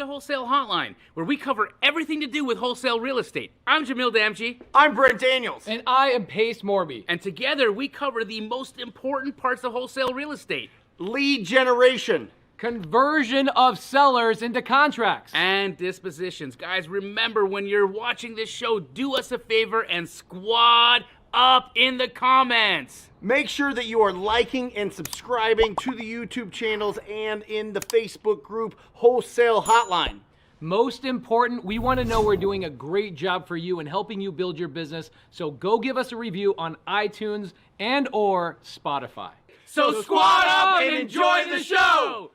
to Wholesale Hotline, where we cover everything to do with wholesale real estate. I'm jamildamji. I'm Brent Daniels. And I am pacemorby. And together we cover the most important parts of wholesale real estate. Lead generation. Conversion of sellers into contracts. And dispositions. Guys, remember, when you're watching this show, do us a favor and squad up in the comments. Make sure that you are liking and subscribing to the YouTube channels and in the Facebook group Wholesale Hotline. Most important, we want to know we're doing a great job for you and helping you build your business. So go give us a review on iTunes and or Spotify. So squad up and enjoy the show!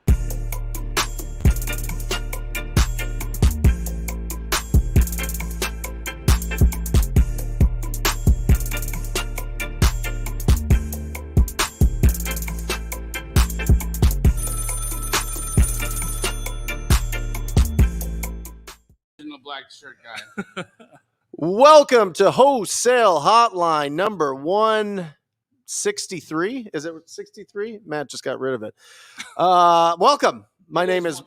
Black shirt guy. Welcome to Wholesale Hotline number 163. Is it 63? Matt just got rid of it. Welcome. My name is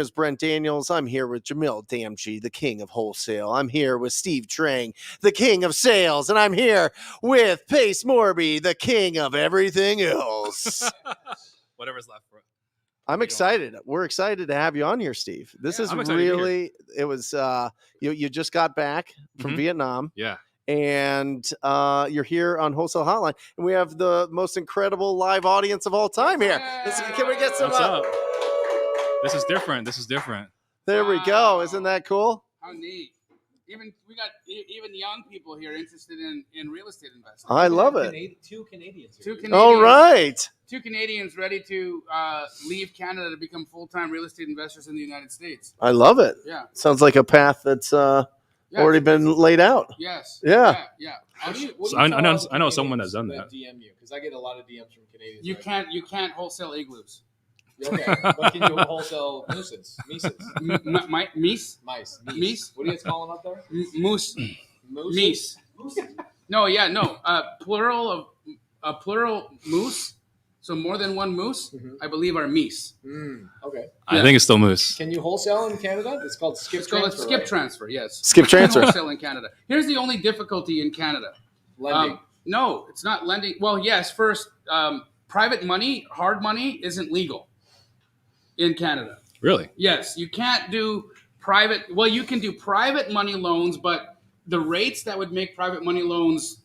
Brent Daniels. I'm here with Jamildamji, the king of wholesale. I'm here with Steve Trang, the king of sales, and I'm here with pacemorby, the king of everything else. Whatever's left for it. I'm excited. We're excited to have you on here, Steve. This is really, it was, you just got back from Vietnam. Yeah. And you're here on Wholesale Hotline. And we have the most incredible live audience of all time here. Can we get some What's up? This is different. There we go. Isn't that cool? How neat. We got young people here interested in real estate investing. I love it. Two Canadians. All right. Two Canadians ready to leave Canada to become full-time real estate investors in the United States. I love it. Yeah. Sounds like a path that's already been laid out. Yeah. I know someone that's done that. DM you because I get a lot of DMs from Canadians. You can't wholesale igloos. Okay, but can you wholesale mooses? Meese? Mice. Meese? What do you guys call them up there? Moose. Meese. No. Plural moose. So more than one moose, I believe, are meese. Okay. I think it's still moose. Can you wholesale in Canada? It's called skip transfer. Skip transfer, yes. Skip transfer. Wholesale in Canada. Here's the only difficulty in Canada. Lending. No, it's not lending. Well, yes. First, private money, hard money, isn't legal in Canada. Really? Yes, you can't do private. Well, you can do private money loans, but the rates that would make private money loans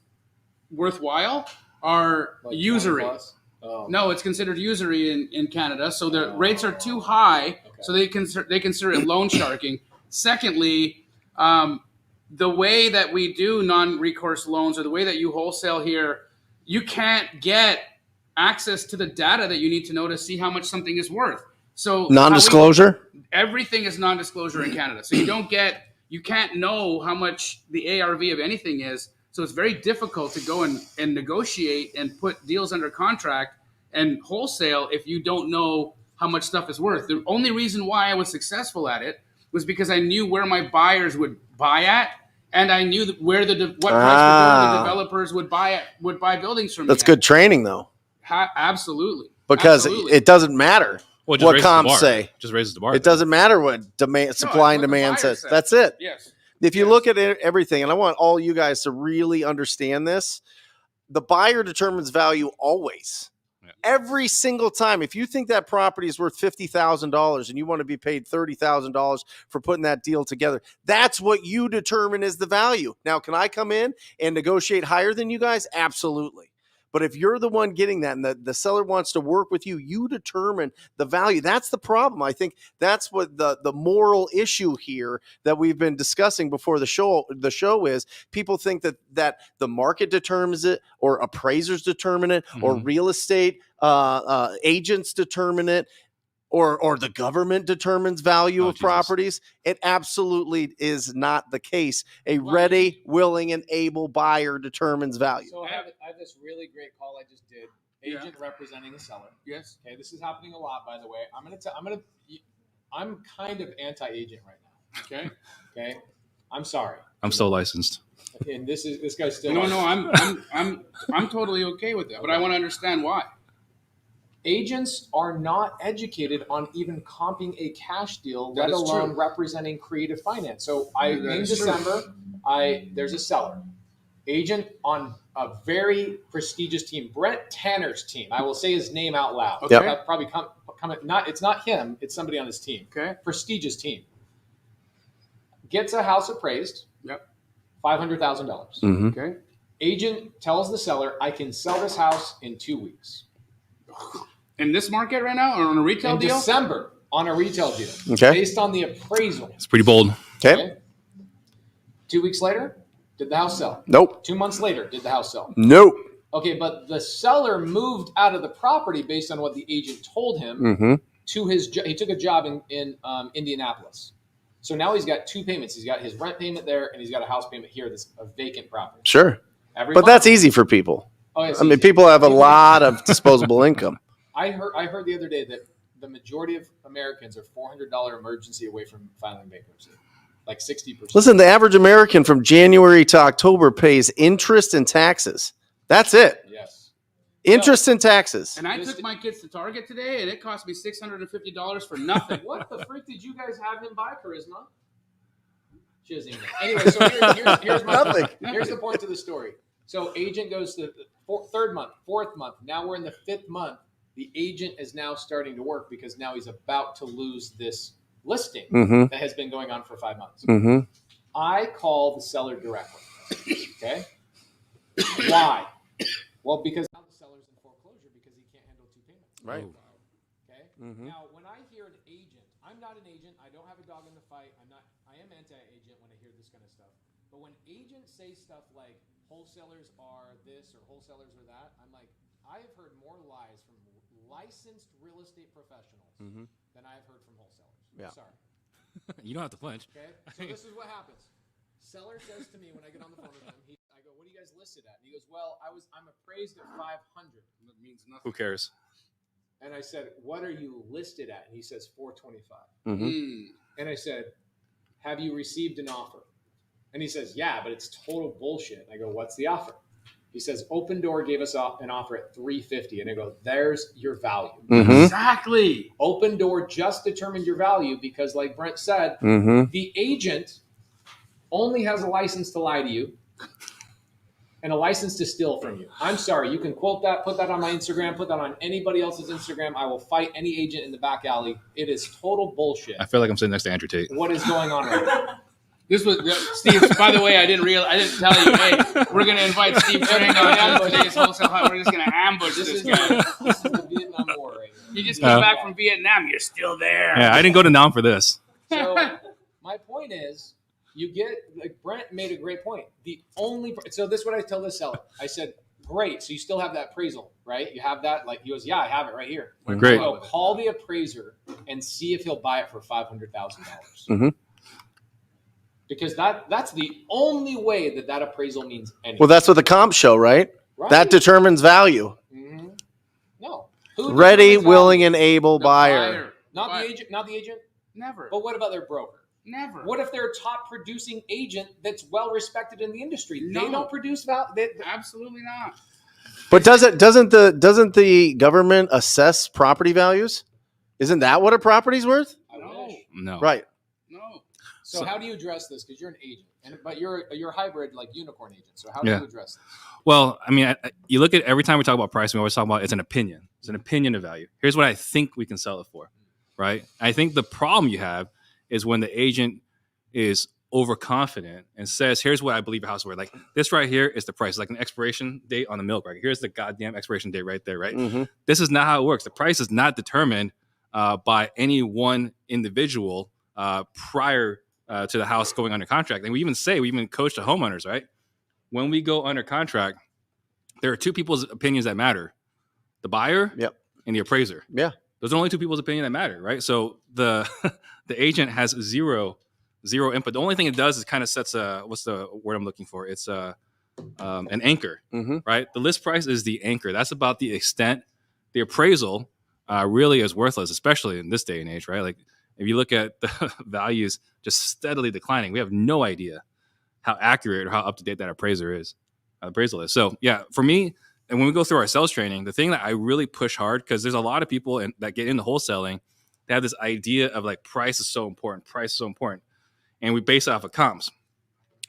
worthwhile are Like usury. 20+? Oh. No, it's considered usury in Canada, so the rates are too high, so they consider it loan sharking. Secondly, the way that we do non-recourse loans, or the way that you wholesale here, you can't get access to the data that you need to know to see how much something is worth. So Non-disclosure? Everything is non-disclosure in Canada. So you can't know how much the ARV of anything is. So it's very difficult to go and negotiate and put deals under contract and wholesale if you don't know how much stuff is worth. The only reason why I was successful at it was because I knew where my buyers would buy at, and I knew what price per building the developers would buy buildings from. That's good training, though. Absolutely. Because it doesn't matter. Well, what comps say. Just raises the bar. It doesn't matter what supply and demand says. That's it. Yes. If you look at everything, and I want all you guys to really understand this, the buyer determines value always. Yeah. Every single time. If you think that property is worth $50,000 and you want to be paid $30,000 for putting that deal together, that's what you determine is the value. Now, can I come in and negotiate higher than you guys? Absolutely. But if you're the one getting that and the seller wants to work with you, you determine the value. That's the problem. I think that's what the moral issue here that we've been discussing before the show is. People think that the market determines it, or appraisers determine it, or real estate agents determine it, or the government determines value of properties. It absolutely is not the case. A ready, willing, and able buyer determines value. So I have this really great call I just did. Agent representing a seller. Yes. Okay, this is happening a lot, by the way. I'm kind of anti-agent right now. Okay. Okay. I'm sorry. I'm still licensed. And this guy's still. No. I'm totally okay with that, but I want to understand why. Agents are not educated on even comping a cash deal, That let is alone true. representing creative finance. So That in is true. December, there's a seller. Agent on a very prestigious team, Brent Tanner's team. I will say his name out loud. Okay. That probably it's not him, it's somebody on his team. Okay. Prestigious team. Gets a house appraised. Yep. $500,000. Mm-hmm. Okay. Agent tells the seller, I can sell this house in 2 weeks. In this market right now, or on a retail In deal? December, on a retail deal. Okay. Based on the appraisal. It's pretty bold. Okay. 2 weeks later, did the house sell? Nope. 2 months later, did the house sell? Nope. Okay, but the seller moved out of the property based on what the agent told him Mm-hmm. to he took a job in Indianapolis. So now he's got 2 payments. He's got his rent payment there, and he's got a house payment here that's a vacant property. Sure. Every But month. that's easy for people. Oh, it's I mean, easy. people have a lot of disposable income. I heard the other day that the majority of Americans are $400 emergency away from filing bankruptcy, like 60%. Listen, the average American from January to October pays interest and taxes. That's it. Yes. Interest and taxes. And I took my kids to Target today, and it cost me $650 for nothing. What the frick did you guys have him buy, Charisma? Jizzing. Anyway, so here's Nothing. here's the point to the story. So agent goes to the third month, fourth month. Now we're in the 5th month. The agent is now starting to work because now he's about to lose this listing Mm-hmm. that has been going on for 5 months. Mm-hmm. I call the seller directly. Okay. Why? Well, because now the seller's in foreclosure because he can't handle 2 payments. Right. Okay. Mm-hmm. Now, when I hear an agent, I'm not an agent. I don't have a dog in the fight. I am anti-agent when I hear this kind of stuff. But when agents say stuff like wholesalers are this or wholesalers are that, I'm like, I have heard more lies from licensed real estate professionals than I've heard from wholesalers. Yeah. Sorry. You don't have to flinch. Okay. So this is what happens. Seller says to me when I get on the phone with him, I go, "What are you guys listed at?" And he goes, "Well, I'm appraised at 500." That means nothing. Who cares? And I said, "What are you listed at?" And he says, 425. Mm-hmm. And I said, "Have you received an offer?" And he says, "Yeah, but it's total bullshit." And I go, "What's the offer?" He says, "Open Door gave us an offer at 350." And I go, "There's your value." Mm-hmm. Exactly. Open Door just determined your value because, like Brent said, Mm-hmm. the agent only has a license to lie to you and a license to steal from you. I'm sorry. You can quote that, put that on my Instagram, put that on anybody else's Instagram. I will fight any agent in the back alley. It is total bullshit. I feel like I'm sitting next to Andrew Tate. What is going on right now? This was Steve. By the way, I didn't tell you. Hey, we're gonna invite Steve Trang on today's Wholesale Hotline. We're just gonna ambush this guy. This is the Vietnam War right here. You just came back from Vietnam. You're still there. Yeah, I didn't go to Nam for this. So my point is, you get, like Brent made a great point. So this is what I tell the seller. I said, "Great. So you still have that appraisal, right? You have that?" Like he goes, "Yeah, I have it right here." Great. I go, "Call the appraiser and see if he'll buy it for $500,000." Mm-hmm. Because that's the only way that appraisal means anything. Well, that's what the comps show, right? Right? That determines value. Mm-hmm. No. Who Ready, determines willing, value? and able buyer. Not the agent. Not the agent. Never. But what about their broker? Never. What if they're a top producing agent that's well respected in the industry? No. They don't produce value. Absolutely not. But doesn't the government assess property values? Isn't that what a property's worth? No. No. Right. No. So how do you address this? Because you're an agent, but you're a hybrid like unicorn agent. So how do you address this? Well, I mean, you look at every time we talk about pricing, we always talk about it's an opinion. It's an opinion of value. Here's what I think we can sell it for, right? I think the problem you have is when the agent is overconfident and says, "Here's what I believe your house is worth." Like this right here is the price, like an expiration date on the milk. Right? Here's the goddamn expiration date right there, right? Mm-hmm. This is not how it works. The price is not determined by any one individual prior to the house going under contract. And we even coach the homeowners, right? When we go under contract, there are 2 people's opinions that matter: the buyer and the appraiser. Yeah. Those are only 2 people's opinion that matter, right? So the agent has zero input. The only thing it does is kind of sets what's the word I'm looking for? It's an anchor, right? The list price is the anchor. That's about the extent. The appraisal really is worthless, especially in this day and age, right? Like if you look at the values just steadily declining, we have no idea how accurate or how up to date that appraisal is. So yeah, for me, and when we go through our sales training, the thing that I really push hard, because there's a lot of people that get into wholesaling, they have this idea of like price is so important, and we base it off of comps.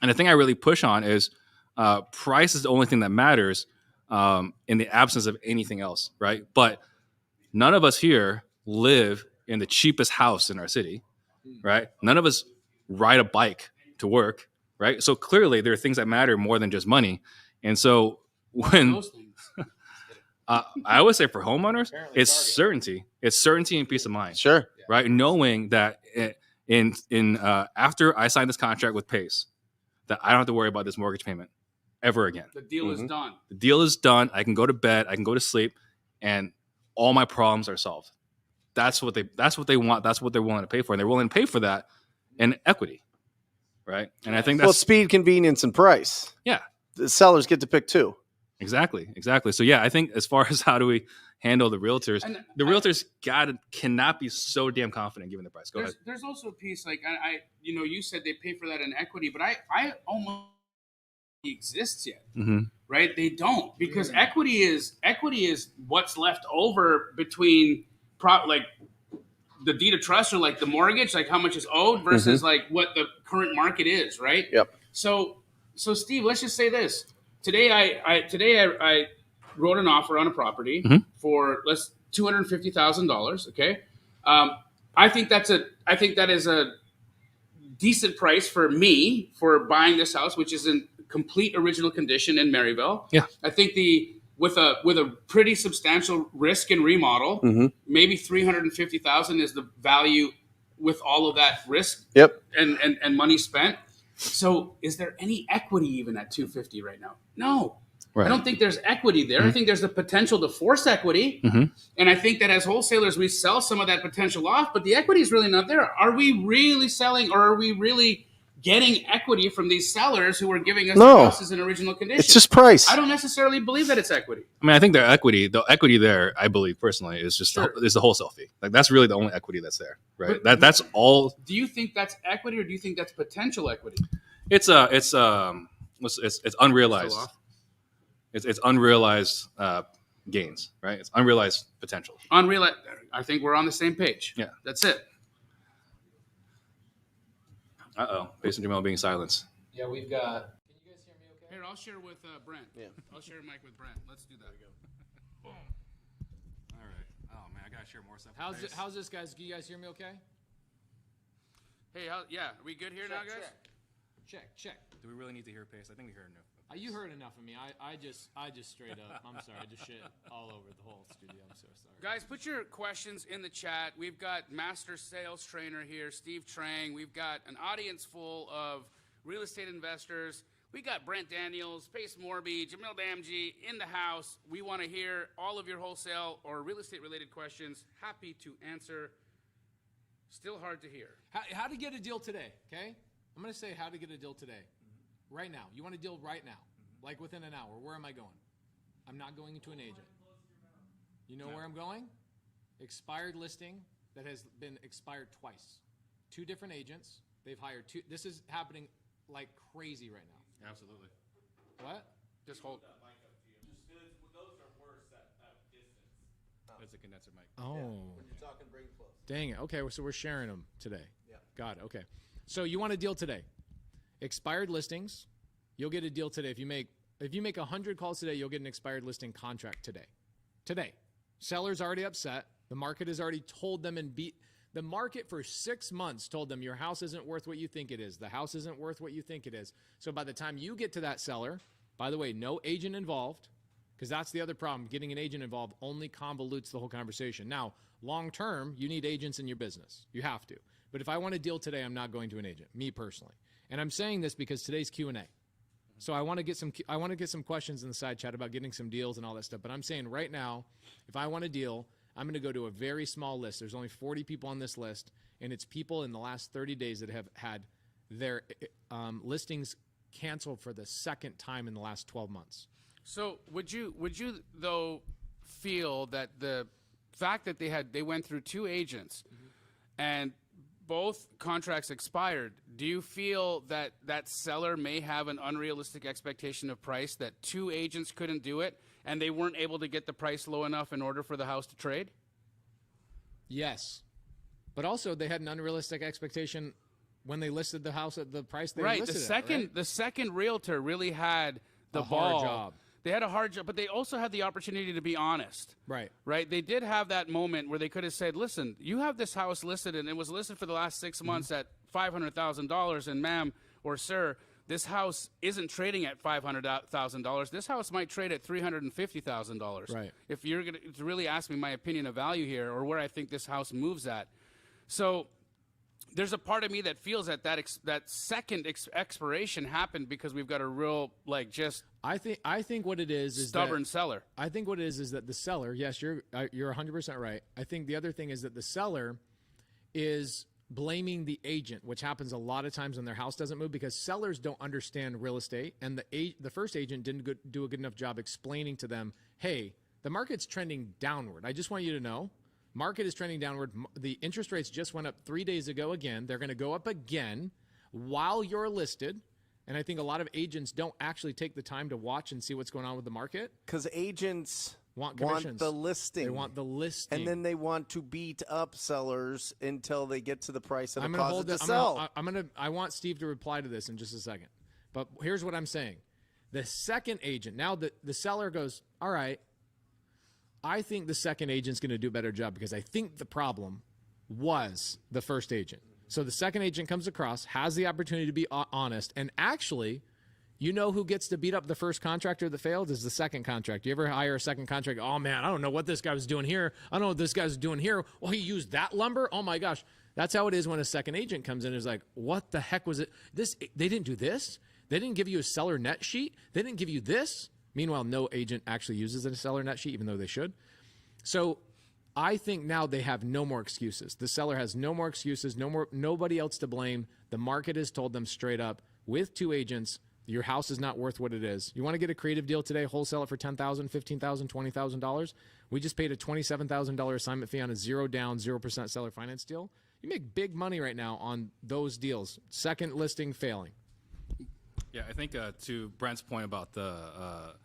And the thing I really push on is price is the only thing that matters in the absence of anything else, right? But none of us here live in the cheapest house in our city, right? None of us ride a bike to work, right? So clearly there are things that matter more than just money. And so when I would say for homeowners, it's certainty. It's certainty and peace of mind. Sure. Right? Knowing that after I sign this contract with Pace, that I don't have to worry about this mortgage payment ever again. The deal is done. The deal is done. I can go to bed. I can go to sleep, and all my problems are solved. That's what they want. That's what they're willing to pay for, and they're willing to pay for that in equity, right? And I think that's speed, convenience, and price. Yeah, the sellers get to pick too. Exactly. So yeah, I think as far as how do we handle the realtors, realtors cannot be so damn confident given the price. Go ahead. There's also a piece like you said they pay for that in equity, but I almost exists yet, right? They don't, because equity is what's left over between like the deed of trust or like the mortgage, like how much is owed versus like what the current market is, right? Yep. So Steve, let's just say this. Today I wrote an offer on a property for $250,000. Okay, I think that is a decent price for me for buying this house, which is in complete original condition in Maryville. Yeah, I think with a pretty substantial risk and remodel, maybe $350,000 is the value with all of that risk. Yep. And money spent. So is there any equity even at $250 right now? No. Right. I don't think there's equity there. I think there's the potential to force equity. And I think that as wholesalers, we sell some of that potential off, but the equity is really not there. Are we really selling, or are we really getting equity from these sellers who are giving us the houses in original condition? It's just price. I don't necessarily believe that it's equity. I mean, I think the equity there, I believe personally, is just is the wholesale fee. Like that's really the only equity that's there, right? But that's all. Do you think that's equity, or do you think that's potential equity? It's unrealized. It's unrealized gains, right? It's unrealized potential. Unrealized. I think we're on the same page. Yeah, that's it. Based on Jamil being silenced. Yeah, we've got. Can you guys hear me okay? Here, I'll share with Brent. Yeah. I'll share a mic with Brent. Let's do that. Boom. All right. Oh man, I gotta share more stuff. How's this, guys? Can you guys hear me okay? Hey, are we good here now, guys? Check. Do we really need to hear Pace? I think we heard enough. You heard enough of me. I just straight up. I'm sorry. I just shit all over the whole studio. I'm so sorry. Guys, put your questions in the chat. We've got master sales trainer here, Steve Trang. We've got an audience full of real estate investors. We got Brent Daniels, pacemorby, jamildamji in the house. We want to hear all of your wholesale or real estate related questions. Happy to answer. Still hard to hear. How to get a deal today, okay? I'm going to say how to get a deal today. Right now. You want a deal right now. Like within an hour. Where am I going? I'm not going to an agent. You know where I'm going? Expired listing that has been expired twice. 2 different agents. They've hired 2. This is happening like crazy right now. Absolutely. What? Just hold. Those are worse at distance. That's a condenser mic. Oh. When you're talking, bring close. Dang it. Okay, so we're sharing them today. Yeah. Got it. Okay. So you want a deal today. Expired listings, you'll get a deal today. If you make 100 calls today, you'll get an expired listing contract today. Today. Seller's already upset. The market has already told them the market for 6 months told them your house isn't worth what you think it is. The house isn't worth what you think it is. So by the time you get to that seller, by the way, no agent involved, because that's the other problem. Getting an agent involved only convolutes the whole conversation. Now, long term, you need agents in your business. You have to. But if I want a deal today, I'm not going to an agent, me personally. And I'm saying this because today's Q&A. So I want to get some questions in the side chat about getting some deals and all that stuff. But I'm saying right now, if I want a deal, I'm going to go to a very small list. There's only 40 people on this list, and it's people in the last 30 days that have had their listings canceled for the second time in the last 12 months. So would you though feel that the fact that they went through 2 agents and both contracts expired, do you feel that that seller may have an unrealistic expectation of price, that two agents couldn't do it and they weren't able to get the price low enough in order for the house to trade? Yes. But also they had an unrealistic expectation when they listed the house at the price they Right. listed The second realtor really had the hard job. They had a hard job, but they also had the opportunity to be honest. Right. Right. They did have that moment where they could have said, listen, you have this house listed and it was listed for the last 6 months at $500,000. And ma'am or sir, this house isn't trading at $500,000. This house might trade at $350,000. Right. If you're going to really ask me my opinion of value here or where I think this house moves at. So there's a part of me that feels that that second expiration happened because we've got a real, like, just I think what it is stubborn that, seller. I think what it is that the seller, yes, you're 100% right. I think the other thing is that the seller is blaming the agent, which happens a lot of times when their house doesn't move because sellers don't understand real estate, and the first agent didn't do a good enough job explaining to them, hey, the market's trending downward. I just want you to know. Market is trending downward. The interest rates just went up 3 days ago again. They're going to go up again while you're listed. And I think a lot of agents don't actually take the time to watch and see what's going on with the market. Because agents want the listing. They want the listing. And then they want to beat up sellers until they get to the price that it I'm gonna causes hold to sell. I want Steve to reply to this in just a second. But here's what I'm saying. The second agent, now the seller goes, all right, I think the second agent's going to do a better job because I think the problem was the first agent. So the second agent comes across, has the opportunity to be honest, and actually, you know who gets to beat up the first contractor that failed is the second contractor. You ever hire a second contractor? Oh, man, I don't know what this guy was doing here. I don't know what this guy's doing here. Well, he used that lumber? Oh, my gosh. That's how it is when a second agent comes in and is like, what the heck was it? They didn't do this? They didn't give you a seller net sheet? They didn't give you this? Meanwhile, no agent actually uses a seller net sheet, even though they should. So I think now they have no more excuses. The seller has no more excuses, nobody else to blame. The market has told them straight up, with two agents, your house is not worth what it is. You want to get a creative deal today, wholesale it for $10,000, $15,000, $20,000. We just paid a $27,000 assignment fee on a 0 down, 0% seller finance deal. You make big money right now on those deals. Second listing failing. Yeah, I think to Brent's point about the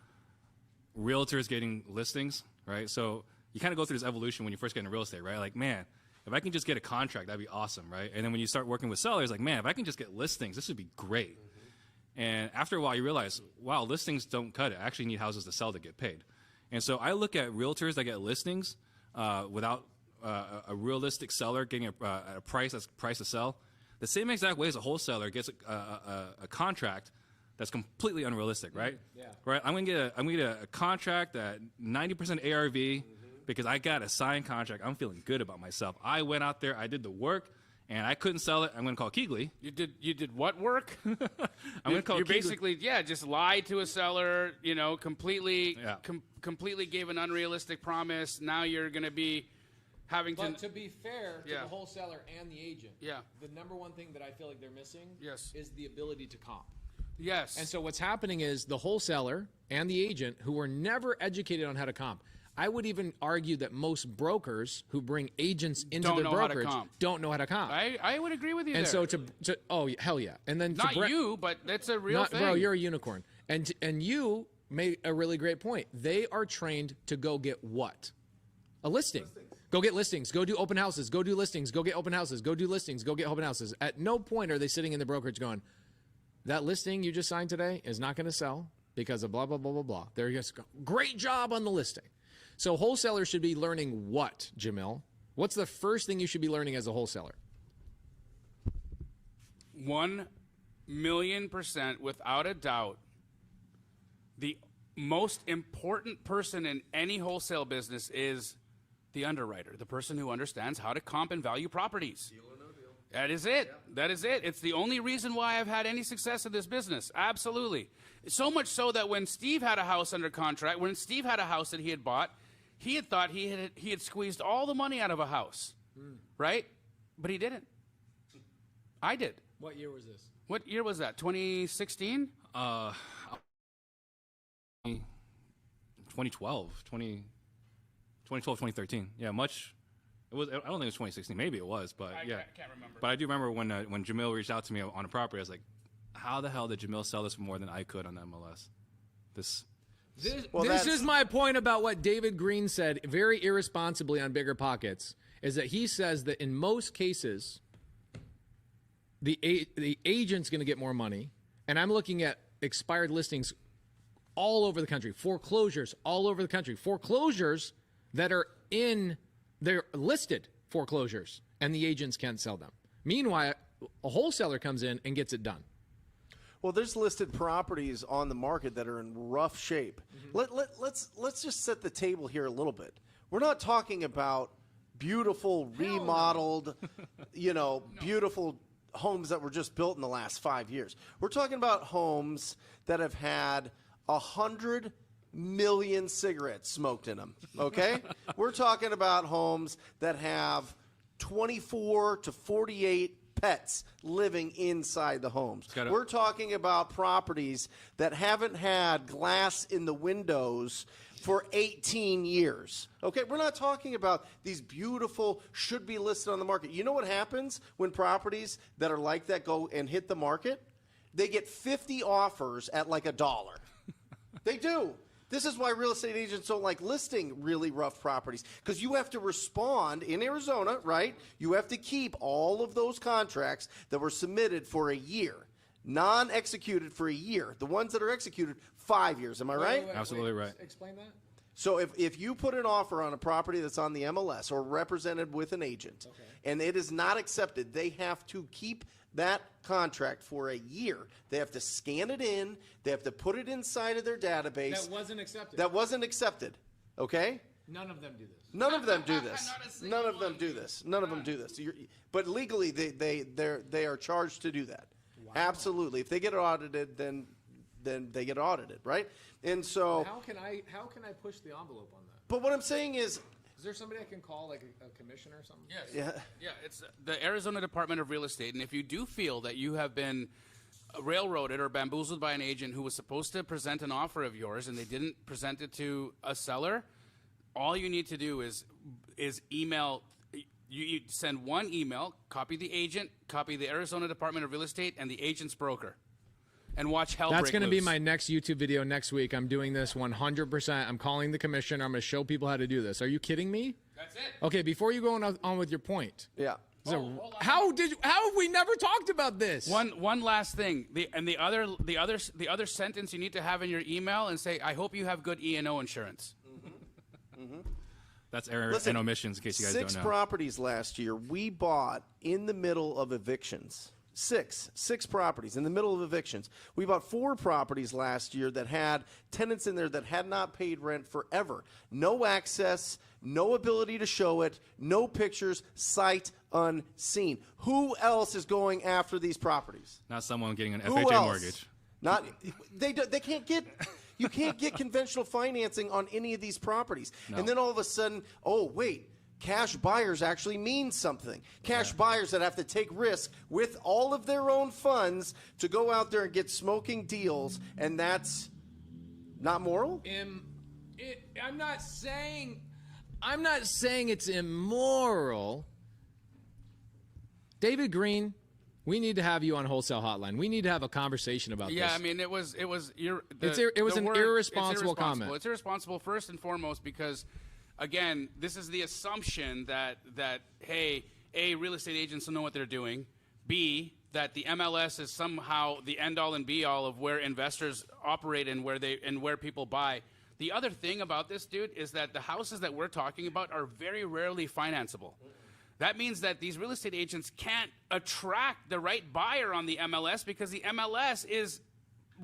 realtors getting listings, right? So you kind of go through this evolution when you first get into real estate, right? Like, man, if I can just get a contract, that'd be awesome, right? And then when you start working with sellers, like, man, if I can just get listings, this would be great. Mm-hmm. And after a while, you realize, wow, listings don't cut it. I actually need houses to sell to get paid. And so I look at realtors that get listings without a realistic seller getting a price that's priced to sell, the same exact way as a wholesaler gets a contract that's completely unrealistic, right? Yeah. Right. I'm gonna get a contract at 90% ARV because I got a signed contract. I'm feeling good about myself. I went out there, I did the work, and I couldn't sell it. I'm gonna call Keegley. You did what work? I'm gonna call. You Keegley. basically just lied to a seller. Completely gave an unrealistic promise. Now you're gonna be having to. But to be fair to the wholesaler and the agent, the number one thing that I feel like they're missing is the ability to comp. Yes. And so what's happening is the wholesaler and the agent who were never educated on how to comp. I would even argue that most brokers who bring agents into their brokerage don't know how to comp. I would agree with you and there. So oh, hell yeah. And then not you, but that's a real thing. Bro, you're a unicorn. And you made a really great point. They are trained to go get what? A listing. Go get listings. Go do open houses. Go do listings. Go get open houses. Go do listings. Go get open houses. At no point are they sitting in the brokerage going, that listing you just signed today is not going to sell because of blah, blah, blah, blah, blah. They're just great job on the listing. So wholesalers should be learning what, Jamil? What's the first thing you should be learning as a wholesaler? 1,000,000% without a doubt, the most important person in any wholesale business is the underwriter, the person who understands how to comp and value properties. That is it. Yeah. That is it. It's the only reason why I've had any success in this business. Absolutely. So much so that when Steve had a house under contract, when Steve had a house that he had bought, he had thought he had squeezed all the money out of a house, right? But he didn't. I did. What year was this? What year was that? 2016? 2012, 2013. Yeah, much It was. I don't think it was 2016. Maybe it was, but I yeah. can't remember. But I do remember when Jamil reached out to me on a property. I was like, "How the hell did Jamil sell this for more than I could on the MLS?" This is my point about what David Green said very irresponsibly on Bigger Pockets, is that he says that in most cases, the agent's going to get more money, and I'm looking at expired listings all over the country, foreclosures all over the country, foreclosures that are they're listed foreclosures, and the agents can't sell them. Meanwhile, a wholesaler comes in and gets it done. Well, there's listed properties on the market that are in rough shape. Let's just set the table here a little bit. We're not talking about beautiful, remodeled, beautiful homes that were just built in the last 5 years. We're talking about homes that have had 100 million cigarettes smoked in them, okay? We're talking about homes that have 24 to 48 pets living inside the homes. We're talking about properties that haven't had glass in the windows for 18 years. Okay, we're not talking about these beautiful, should be listed on the market. You know what happens when properties that are like that go and hit the market? They get 50 offers at like $1. They do. This is why real estate agents don't like listing really rough properties, because you have to respond in Arizona, right? You have to keep all of those contracts that were submitted for a year, non-executed for a year. The ones that are executed, 5 years. Am I right? Absolutely right. Explain that. So if you put an offer on a property that's on the MLS or represented with an agent, and it is not accepted, they have to keep that contract for a year. They have to scan it in. They have to put it inside of their database. That wasn't accepted. That wasn't accepted. Okay? None of them do this. None of them do this. Not a single None of them one. do this. None of them do this. But legally, they are charged to do that. Wow. Absolutely. If they get audited, then they get audited, right? And so. How can I push the envelope on that? But what I'm saying is there somebody I can call, like a commissioner or something? Yes. Yeah. It's the Arizona Department of Real Estate, and if you do feel that you have been railroaded or bamboozled by an agent who was supposed to present an offer of yours and they didn't present it to a seller, all you need to do is email. You send one email, copy the agent, copy the Arizona Department of Real Estate, and the agent's broker, and watch hell break loose. That's going to be my next YouTube video next week. I'm doing this 100%. I'm calling the commissioner. I'm going to show people how to do this. Are you kidding me? That's it. Okay, before you go on with your point. Yeah. So how have we never talked about this? One last thing. The other sentence you need to have in your email and say, I hope you have good E&O insurance. That's error and omissions, in case you guys don't know. 6 properties last year we bought in the middle of evictions. Six properties in the middle of evictions. We bought 4 properties last year that had tenants in there that had not paid rent forever. No access, no ability to show it, no pictures, sight unseen. Who else is going after these properties? Not someone getting an Who FHA else? mortgage. Not they can't get. You can't get conventional financing on any of these properties. No. And then all of a sudden, oh wait, cash buyers actually mean something. Cash buyers that have to take risk with all of their own funds to go out there and get smoking deals, and that's not moral? I'm not saying it's immoral. David Green, we need to have you on Wholesale Hotline. We need to have a conversation about this. Yeah, I mean, it was irresponsible comment. It's irresponsible first and foremost because, again, this is the assumption that hey, A, real estate agents don't know what they're doing. B, that the MLS is somehow the end all and be all of where investors operate and where people buy. The other thing about this, dude, is that the houses that we're talking about are very rarely financeable. That means that these real estate agents can't attract the right buyer on the MLS because the MLS is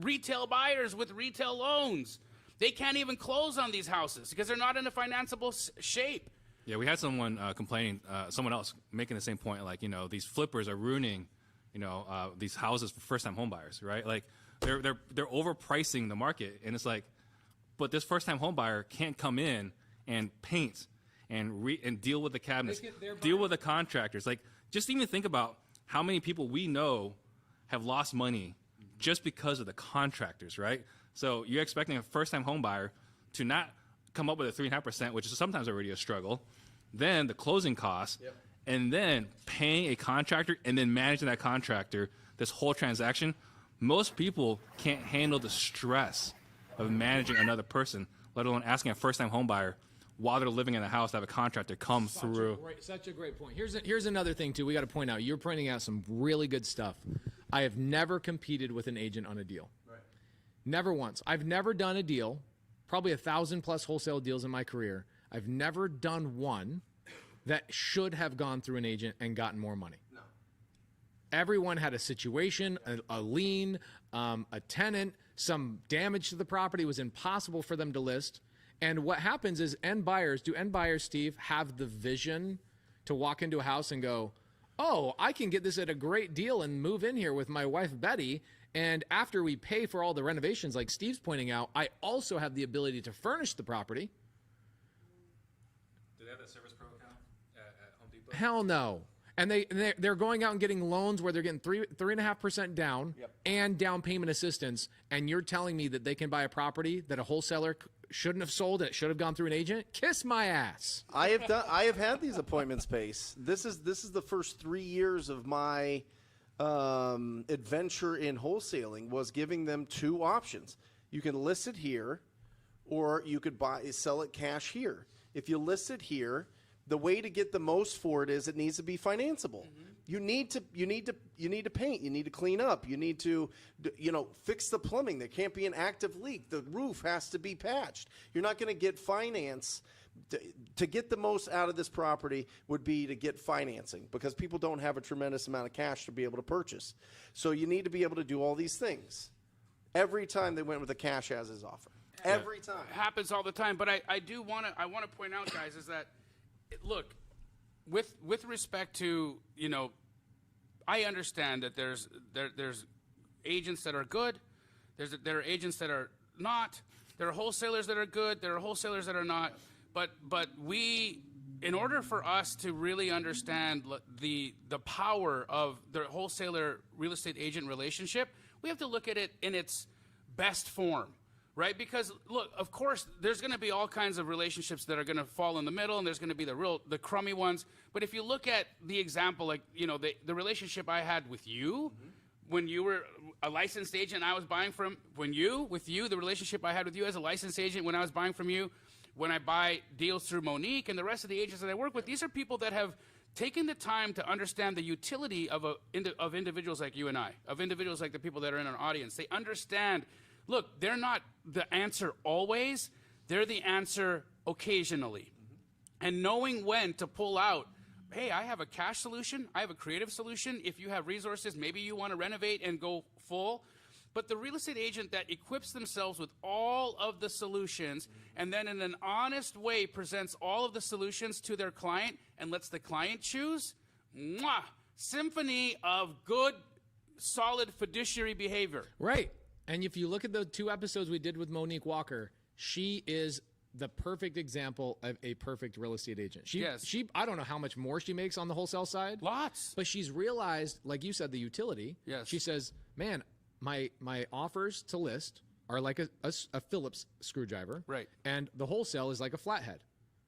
retail buyers with retail loans. They can't even close on these houses because they're not in a financeable shape. Yeah, we had someone complaining, someone else making the same point, like, these flippers are ruining, these houses for first-time home buyers, right? Like, they're overpricing the market, and it's like, but this first-time home buyer can't come in and paint and deal with the cabinets, deal with the contractors. Like, just even think about how many people we know have lost money just because of the contractors, right? So you're expecting a first-time home buyer to not come up with a 3.5%, which is sometimes already a struggle, then the closing costs, and then paying a contractor and then managing that contractor, this whole transaction. Most people can't handle the stress of managing another person, let alone asking a first-time home buyer while they're living in the house to have a contractor come through. Such a great point. Here's another thing, too, we got to point out. You're pointing out some really good stuff. I have never competed with an agent on a deal. Right. Never once. I've never done a deal, probably 1,000+ wholesale deals in my career. I've never done one that should have gone through an agent and gotten more money. No. Everyone had a situation, a lien, a tenant, some damage to the property. It was impossible for them to list. And what happens is end buyers, Steve, have the vision to walk into a house and go, oh, I can get this at a great deal and move in here with my wife, Betty. And after we pay for all the renovations, like Steve's pointing out, I also have the ability to furnish the property. Do they have that Service Pro account at Home Depot? Hell no. And they're going out and getting loans where they're getting 3.5% down and down payment assistance. And you're telling me that they can buy a property that a wholesaler shouldn't have sold, it should have gone through an agent? Kiss my ass. I have had these appointments, Pace. This is the first 3 years of my adventure in wholesaling was giving them two options. You can list it here, or you could sell it cash here. If you list it here, the way to get the most for it is it needs to be financeable. Mm-hmm. You need to paint. You need to clean up. You need to, fix the plumbing. There can't be an active leak. The roof has to be patched. You're not going to get finance. To get the most out of this property would be to get financing, because people don't have a tremendous amount of cash to be able to purchase. So you need to be able to do all these things. Every time they went with a cash as is offer. Every time. It happens all the time. But I want to point out, guys, is that, look, with respect to, I understand that there's agents that are good, there are agents that are not, there are wholesalers that are good, there are wholesalers that are not, but we, in order for us to really understand the power of the wholesaler real estate agent relationship, we have to look at it in its best form. Right? Because, look, of course, there's going to be all kinds of relationships that are going to fall in the middle, and there's going to be the crummy ones. But if you look at the example, like, the relationship I had with you, when you were a licensed agent I was buying from, the relationship I had with you as a licensed agent when I was buying from you, when I buy deals through Monique and the rest of the agents that I work with, these are people that have taken the time to understand the utility of individuals like you and I, of individuals like the people that are in our audience. They understand. Look, they're not the answer always. They're the answer occasionally. Mm-hmm. And knowing when to pull out, hey, I have a cash solution. I have a creative solution. If you have resources, maybe you want to renovate and go full. But the real estate agent that equips themselves with all of the solutions and then in an honest way presents all of the solutions to their client and lets the client choose, symphony of good, solid fiduciary behavior. Right. And if you look at the 2 episodes we did with Monique Walker, she is the perfect example of a perfect real estate agent. She I don't know how much more she makes on the wholesale side. Lots. But she's realized, like you said, the utility. Yes. She says, man, my offers to list are like a Phillips screwdriver. Right. And the wholesale is like a flathead.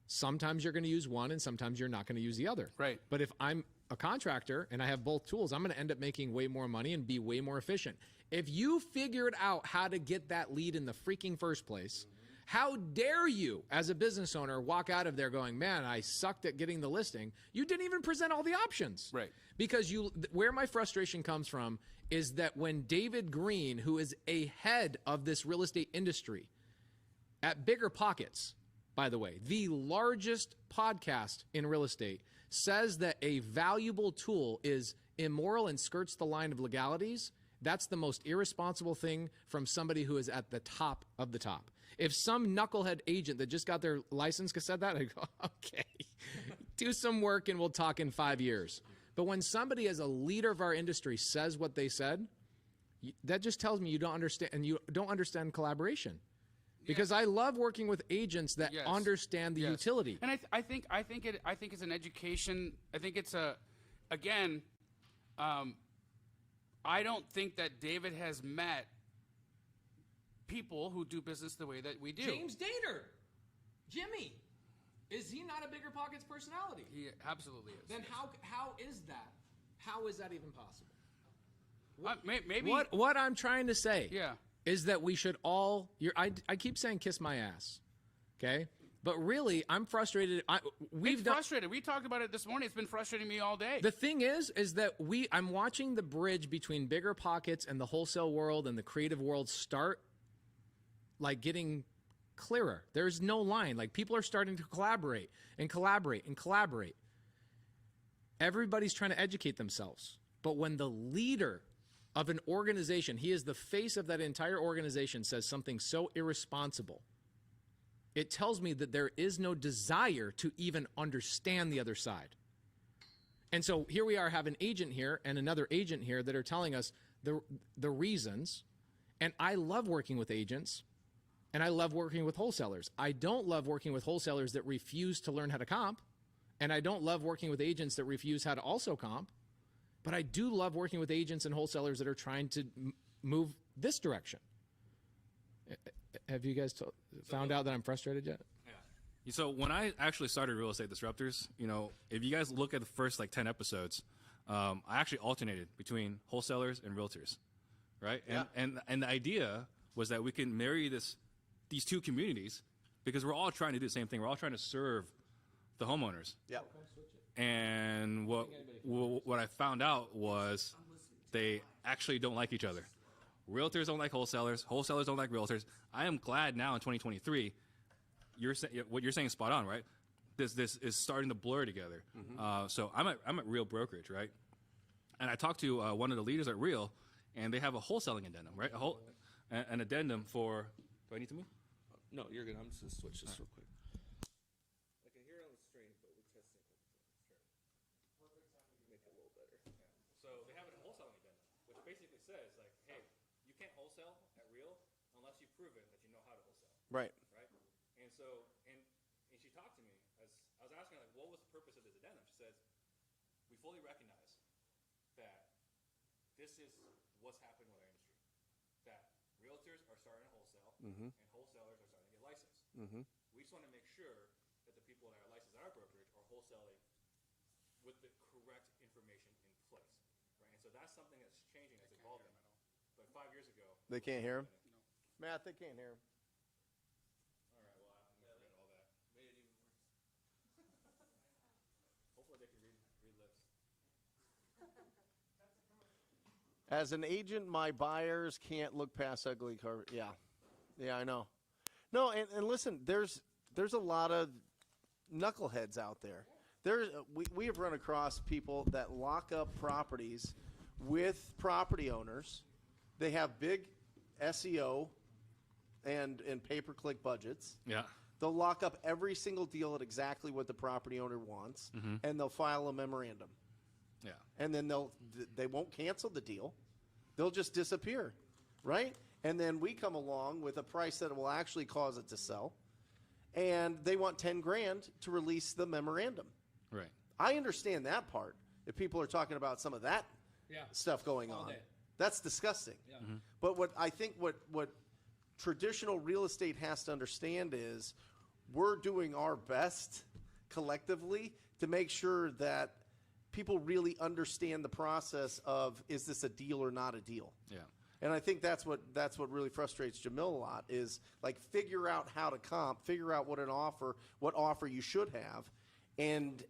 Sometimes you're going to use one and sometimes you're not going to use the other. Right. But if I'm a contractor and I have both tools, I'm going to end up making way more money and be way more efficient. If you figured out how to get that lead in the freaking first place, how dare you, as a business owner, walk out of there going, man, I sucked at getting the listing. You didn't even present all the options. Right. Because where my frustration comes from is that when David Green, who is a head of this real estate industry at Bigger Pockets, by the way, the largest podcast in real estate, says that a valuable tool is immoral and skirts the line of legalities, that's the most irresponsible thing from somebody who is at the top of the top. If some knucklehead agent that just got their license said that, I go, okay, do some work and we'll talk in 5 years. But when somebody as a leader of our industry says what they said, that just tells me you don't understand, and you don't understand collaboration. Because I love working with agents that understand the utility. And I think it's an education. I think it's I don't think that David has met people who do business the way that we do. James Daner, Jimmy. Is he not a bigger pockets personality? He absolutely is. Then how is that? How is that even possible? Maybe What I'm trying to say Yeah. is that we should all. I keep saying kiss my ass, okay? But really, I'm frustrated. It's frustrated. We talked about it this morning. It's been frustrating me all day. The thing is that I'm watching the bridge between bigger pockets and the wholesale world and the creative world start like getting clearer. There's no line. Like people are starting to collaborate and collaborate and collaborate. Everybody's trying to educate themselves. But when the leader of an organization, he is the face of that entire organization, says something so irresponsible, it tells me that there is no desire to even understand the other side. And so here we are, have an agent here and another agent here that are telling us the reasons. And I love working with agents and I love working with wholesalers. I don't love working with wholesalers that refuse to learn how to comp. And I don't love working with agents that refuse how to also comp. But I do love working with agents and wholesalers that are trying to move this direction. Have you guys found out that I'm frustrated yet? Yeah. So when I actually started Real Estate Disruptors, if you guys look at the first 10 episodes, I actually alternated between wholesalers and realtors, right? Yeah. And the idea was that we can marry these two communities because we're all trying to do the same thing. We're all trying to serve the homeowners. Yeah. And what I found out was they actually don't like each other. Realtors don't like wholesalers. Wholesalers don't like realtors. I am glad now in 2023, what you're saying is spot on, right? This is starting to blur together. So I'm at Real Brokerage, right? And I talked to one of the leaders at Real, and they have a wholesaling addendum, right? An addendum for. Do I need to move? No, you're good. I'm just gonna switch this real quick. I can hear it on the stream, but we're testing it. Make it a little better. Yeah. So they have a wholesaling addendum, which basically says hey, you can't wholesale at Real unless you've proven that you know how to wholesale. Right. Right. And so and she talked to me as I was asking her what was the purpose of this addendum. She says we fully recognize that this is what's happening with our industry. That realtors are starting to wholesale and wholesalers are starting to get licensed. We just want to make sure that the people that are licensed at our brokerage are wholesaling with the correct information in place, right? And so that's something that's changing, that's evolving. But 5 years ago, They can't hear him? Matt, they can't hear him. all right, well, I'm gonna forget all that. Made it even worse. Hopefully, they can read lips. As an agent, my buyers can't look past ugly car. Yeah, I know. No, and listen, there's a lot of knuckleheads out there. We have run across people that lock up properties with property owners. They have big SEO and pay-per-click budgets. Yeah. They'll lock up every single deal at exactly what the property owner wants, and they'll file a memorandum. Yeah. And then they won't cancel the deal. They'll just disappear, right? And then we come along with a price that will actually cause it to sell, and they want $10,000 to release the memorandum. Right. I understand that part. If people are talking about some of that stuff going on, that's disgusting. Yeah. But what I think what traditional real estate has to understand is we're doing our best collectively to make sure that people really understand the process of, is this a deal or not a deal? Yeah. And I think that's what really frustrates Jamil a lot is figure out how to comp, figure out what offer you should have, and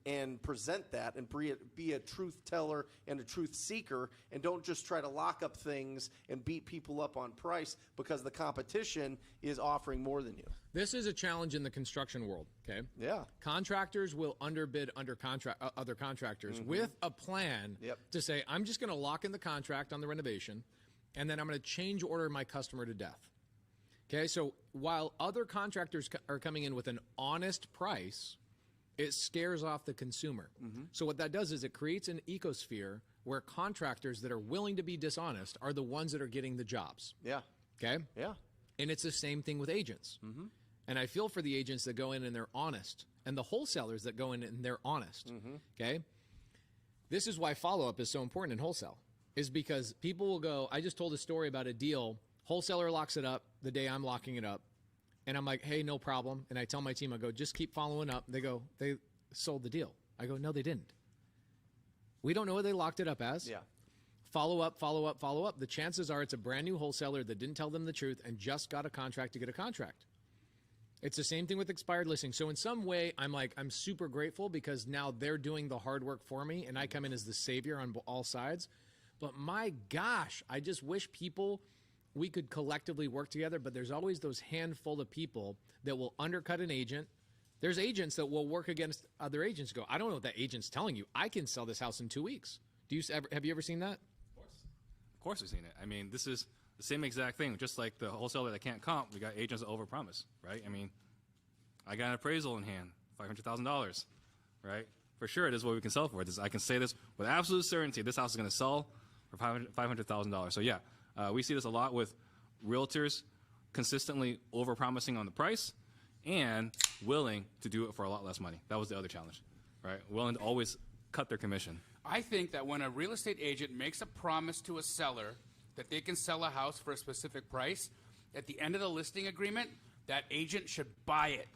present that and be a truth teller and a truth seeker, and don't just try to lock up things and beat people up on price because the competition is offering more than you. This is a challenge in the construction world, okay? Yeah. Contractors will underbid other contractors with a plan to say, I'm just going to lock in the contract on the renovation, and then I'm going to change order my customer to death. Okay, so while other contractors are coming in with an honest price, it scares off the consumer. So what that does is it creates an ecosphere where contractors that are willing to be dishonest are the ones that are getting the jobs. Yeah. Okay? Yeah. And it's the same thing with agents. And I feel for the agents that go in and they're honest, and the wholesalers that go in and they're honest. Okay? This is why follow-up is so important in wholesale, is because people will go, I just told a story about a deal, wholesaler locks it up the day I'm locking it up. And I'm like, hey, no problem. And I tell my team, I go, just keep following up. They go, they sold the deal. I go, no, they didn't. We don't know what they locked it up as. Yeah. Follow up, follow up, follow up. The chances are it's a brand new wholesaler that didn't tell them the truth and just got a contract to get a contract. It's the same thing with expired listings. So in some way, I'm super grateful because now they're doing the hard work for me and I come in as the savior on all sides. But my gosh, I just wish we could collectively work together, but there's always those handful of people that will undercut an agent. There's agents that will work against other agents. Go, I don't know what that agent's telling you. I can sell this house in 2 weeks. Have you ever seen that? Of course we've seen it. I mean, this is the same exact thing. Just like the wholesaler that can't comp, we got agents that overpromise, right? I mean, I got an appraisal in hand, $500,000, right? For sure, this is what we can sell for. I can say this with absolute certainty. This house is going to sell for $500,000. So yeah, we see this a lot with realtors consistently overpromising on the price and willing to do it for a lot less money. That was the other challenge, right? Willing to always cut their commission. I think that when a real estate agent makes a promise to a seller that they can sell a house for a specific price, at the end of the listing agreement, that agent should buy it.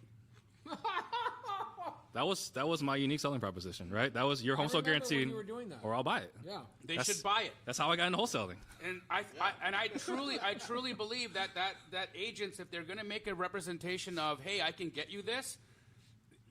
That was my unique selling proposition, right? That was your home sale guaranteed, you were doing that. or I'll buy it. Yeah. They should buy it. That's how I got into wholesaling. And I truly believe that agents, if they're going to make a representation of, hey, I can get you this,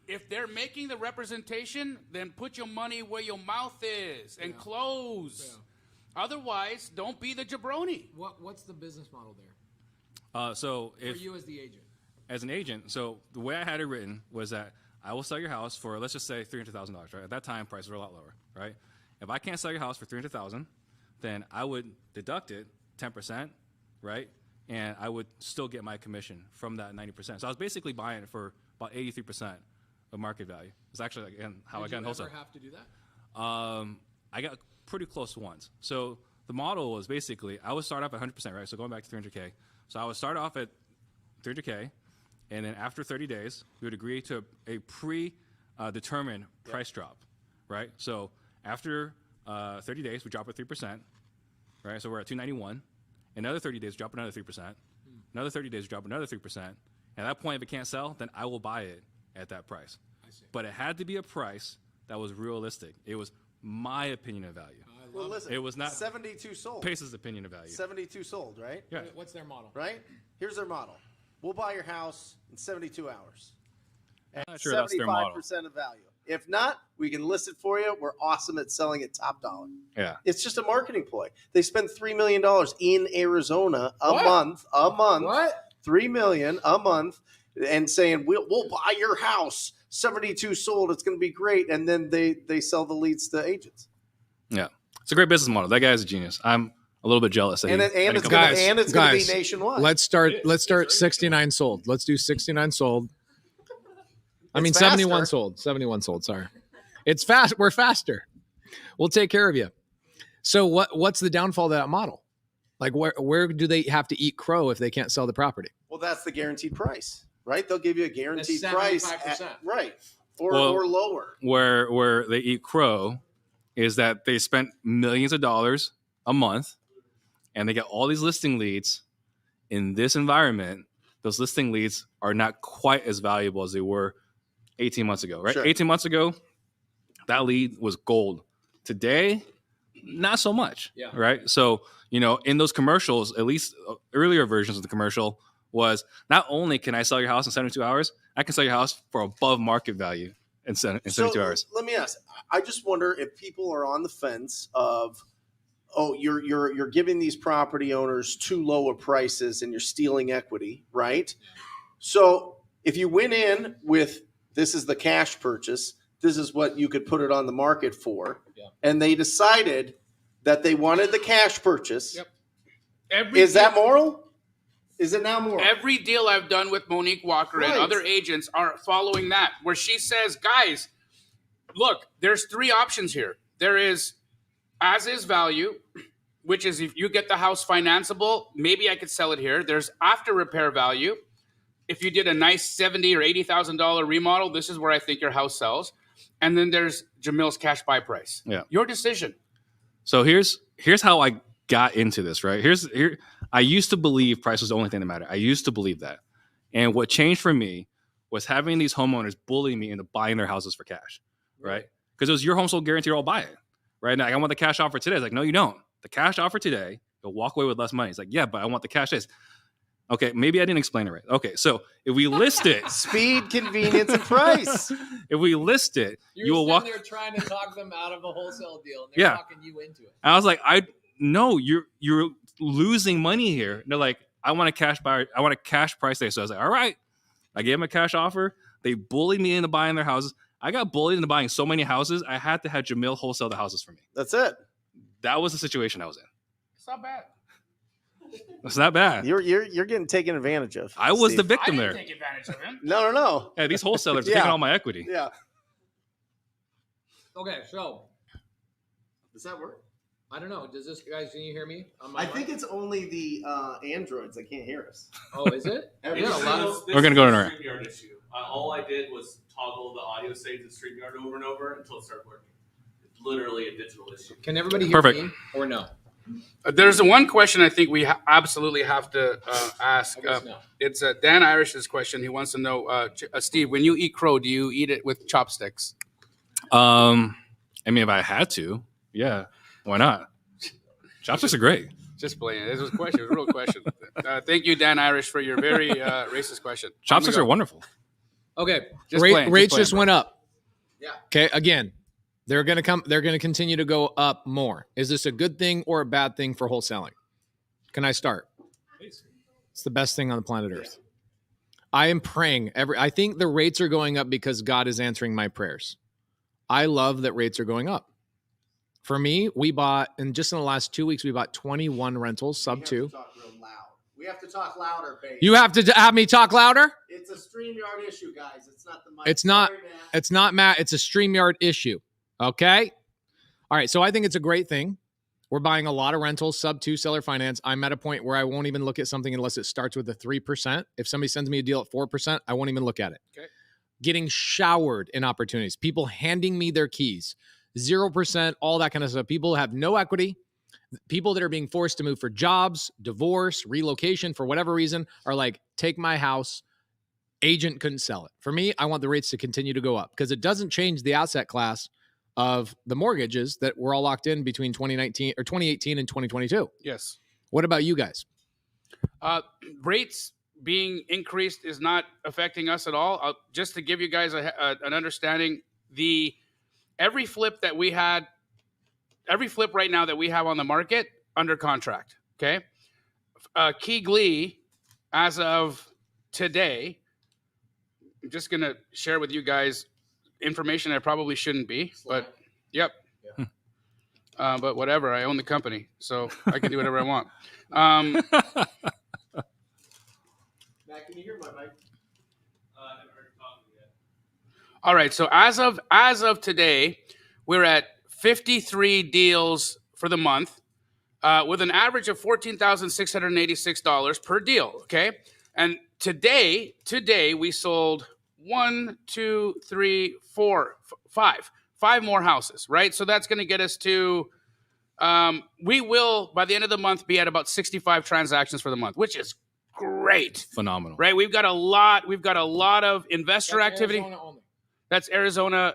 if they're making the representation, then put your money where your mouth is and close. Yeah. Otherwise, don't be the jabroni. What's the business model there? So for you as the agent? As an agent, so the way I had it written was that I will sell your house for, let's just say, $300,000, right? At that time, prices were a lot lower, right? If I can't sell your house for $300,000, then I would deduct it 10%, right? And I would still get my commission from that 90%. So I was basically buying it for about 83% of market value. It's actually, again, how I got in wholesale. Did you ever have to do that? I got pretty close once. So the model was basically, I would start off at 100%, right? So going back to 300K. So I would start off at 300K, and then after 30 days, we would agree to a pre-determined price drop, right? So after 30 days, we drop at 3%, right? So we're at 291. Another 30 days, drop another 3%. Another 30 days, drop another 3%. And at that point, if it can't sell, then I will buy it at that price. I see. But it had to be a price that was realistic. It was my opinion of value. Well, listen, it was not 72 sold. Pace's opinion of value. 72 sold, right? Yeah. What's their model? Right? Here's their model. We'll buy your house in 72 hours. I'm not sure that's their model. 75% of value. If not, we can list it for you. We're awesome at selling it top dollar. Yeah. It's just a marketing ploy. They spend $3 million in Arizona a month. What? $3 million a month, and saying we'll buy your house. 72 sold. It's going to be great. And then they sell the leads to agents. Yeah. It's a great business model. That guy's a genius. I'm a little bit jealous. And it's going to be nationwide. Let's start 69 sold. Let's do 69 sold. I mean, 71 sold. 71 sold. Sorry. It's fast. We're faster. We'll take care of you. So what's the downfall of that model? Like where do they have to eat crow if they can't sell the property? Well, that's the guaranteed price, right? They'll give you a guaranteed price. Right. Or lower. Where they eat crow is that they spent millions of dollars a month and they get all these listing leads in this environment. Those listing leads are not quite as valuable as they were 18 months ago, right? Sure. 18 months ago, that lead was gold. Today, not so much, right? So, in those commercials, at least earlier versions of the commercial was not only can I sell your house in 72 hours, I can sell your house for above market value in 72 hours. Let me ask. I just wonder if people are on the fence of, you're giving these property owners too low of prices and you're stealing equity, right? Yeah. So if you went in with, this is the cash purchase, this is what you could put it on the market for, and they decided that they wanted the cash purchase, is that moral? Is it now moral? Every deal I've done with Monique Walker and other agents are following that, where she says, guys, look, there's three options here. There is as-is value, which is if you get the house financeable, maybe I could sell it here. There's after-repair value. If you did a nice $70,000 or $80,000 remodel, this is where I think your house sells. And then there's Jamil's cash buy price. Yeah. Your decision. So here's how I got into this, right? I used to believe price was the only thing that mattered. I used to believe that. And what changed for me was having these homeowners bully me into buying their houses for cash, right? Because it was your home sold guarantee, I'll buy it, right? Now I want the cash offer today. It's like, no, you don't. The cash offer today, you'll walk away with less money. It's like, yeah, but I want the cash days. Okay, maybe I didn't explain it right. Okay, so if we list it, Speed, convenience, and price. if we list it, you will walk. They're trying to talk them out of a wholesale deal, and they're talking you into it. I was like, no, you're losing money here. And they're like, I want a cash buyer. I want a cash price day. So I was like, all right. I gave them a cash offer. They bullied me into buying their houses. I got bullied into buying so many houses. I had to have Jamil wholesale the houses for me. That's it. That was the situation I was in. It's not bad. It's not bad. You're getting taken advantage of. I was Steve. the victim I there. didn't take advantage of him. No. Yeah, these wholesalers are Yeah. taking all my equity. Yeah. Okay, so Does that work? I don't know. Does this guys? Can you hear me? On I my think mic? it's only the Androids that can't hear us. Oh, is it? Every Yeah, a lot of- We're gonna go in our- StreamYard issue. All I did was toggle the audio saves in StreamYard over and over until it started working. It's literally a digital issue. Can everybody hear Perfect. me or no? There's one question I think we absolutely have to ask. I guess no. It's Dan Irish's question. He wants to know, Steve, when you eat crow, do you eat it with chopsticks? I mean, if I had to, yeah, why not? Chopsticks are great. Just playing. This was a question. It was a real question. Thank you, Dan Irish, for your very racist question. Chopsticks are wonderful. Okay, Just playing, rates just just playing, went up. Yeah. Okay, again, they're gonna come. They're gonna continue to go up more. Is this a good thing or a bad thing for wholesaling? Can I start? It's the best thing on the planet Earth. I am praying I think the rates are going up because God is answering my prayers. I love that rates are going up. For me, we bought, and just in the last 2 weeks, we bought 21 rentals, sub 2. We have to talk louder, baby. You have to have me talk louder? It's a StreamYard issue, guys. It's not the mic. It's not. Sorry, man. It's not Matt. It's a StreamYard issue. Okay. All right. So I think it's a great thing. We're buying a lot of rentals, sub 2 seller finance. I'm at a point where I won't even look at something unless it starts with a 3%. If somebody sends me a deal at 4%, I won't even look at it. Okay. Getting showered in opportunities. People handing me their keys. 0%, all that kind of stuff. People have no equity. People that are being forced to move for jobs, divorce, relocation, for whatever reason, are like, take my house. Agent couldn't sell it. For me, I want the rates to continue to go up because it doesn't change the asset class of the mortgages that were all locked in between 2019 or 2018 and 2022. Yes. What about you guys? Rates being increased is not affecting us at all. Just to give you guys an understanding, every flip right now that we have on the market under contract. Okay. Key Glee, as of today, I'm just going to share with you guys information I probably shouldn't be, but yep. Yeah. But whatever, I own the company, so I can do whatever I want. Matt, can you hear my mic? All right, so as of today, we're at 53 deals for the month, with an average of $14,686 per deal. Okay, and today we sold 5 more houses. Right, so that's going to get us to. We will by the end of the month be at about 65 transactions for the month, which is great. Phenomenal. Right, we've got a lot of investor activity. Arizona only. That's Arizona,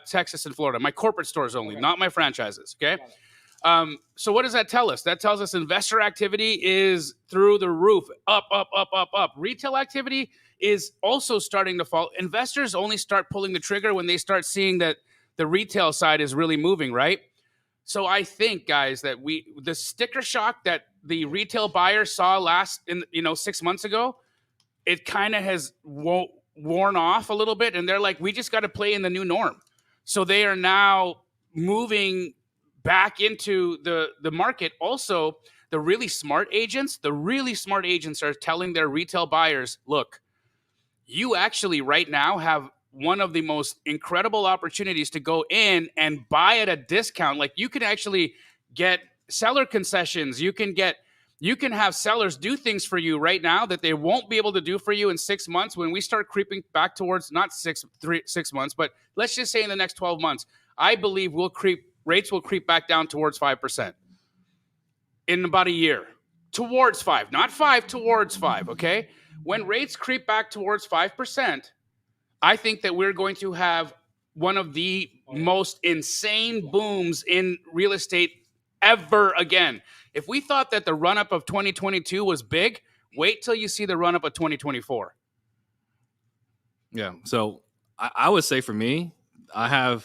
Texas, and Florida. My corporate stores only, not my franchises. Okay. So what does that tell us? That tells us investor activity is through the roof, up. Retail activity is also starting to fall. Investors only start pulling the trigger when they start seeing that the retail side is really moving, right? So I think, guys, that the sticker shock that the retail buyer saw 6 months ago, it kind of has worn off a little bit, and they're like, we just got to play in the new norm. So they are now moving back into the market. Also, the really smart agents are telling their retail buyers, look, you actually right now have one of the most incredible opportunities to go in and buy at a discount. Like, you can actually get seller concessions. You can have sellers do things for you right now that they won't be able to do for you in 6 months. When we start creeping back towards not 6 months, but let's just say in the next 12 months, I believe rates will creep back down towards 5% in about a year. Towards 5, not 5, towards 5. Okay. When rates creep back towards 5%, I think that we're going to have one of the most insane booms in real estate ever again. If we thought that the run-up of 2022 was big, wait till you see the run-up of 2024. Yeah. So I would say for me, I got,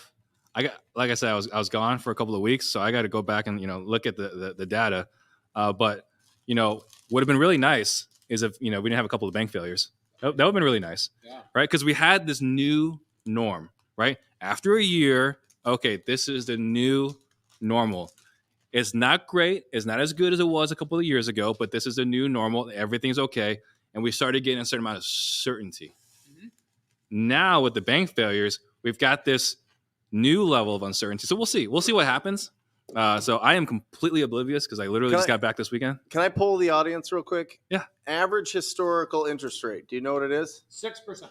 like I said, I was gone for a couple of weeks, so I got to go back and, look at the data. But, would have been really nice is if, we didn't have a couple of bank failures. That would have been really nice. Yeah. Right. Because we had this new norm, right? After a year, okay, this is the new normal. It's not great. It's not as good as it was a couple of years ago, but this is the new normal. Everything's okay. And we started getting a certain amount of certainty. Mm-hmm. Now with the bank failures, we've got this new level of uncertainty. So we'll see. We'll see what happens. So I am completely oblivious because I literally just got back this weekend. Can I poll the audience real quick? Yeah. Average historical interest rate. Do you know what it is? 6%.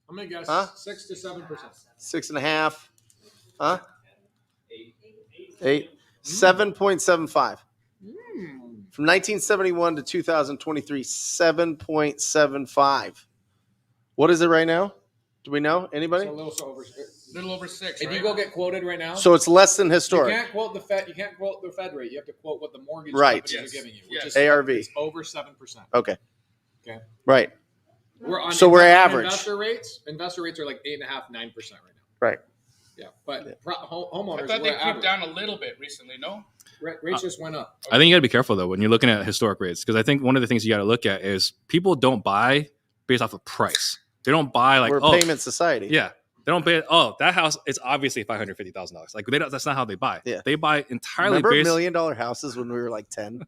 I'm going to guess 6 to 7%. 6.5. Huh? 8. 7.75. From 1971 to 2023, 7.75. What is it right now? Do we know? Anybody? So a little over 6. If right? you go get quoted right now, So it's less than historic. You can't quote the Fed. You can't quote the Fed rate. You have to quote what the mortgage Right. companies are giving you, which is ARV. It's over 7%. Okay. Okay. Right. We're on So we're average. Investor rates are like 8.5%, 9% right now. Right. Yeah, but homeowners. I thought they we're creeped average. down a little bit recently. No. Rates just went up. I think you got to be careful though when you're looking at historic rates, because I think one of the things you got to look at is people don't buy based off of price. They don't buy like We're a payment society. Yeah. They don't pay. Oh, that house is obviously $550,000. Like that's not how they buy. Yeah. They buy entirely Remember based. $1 million houses when we were like 10?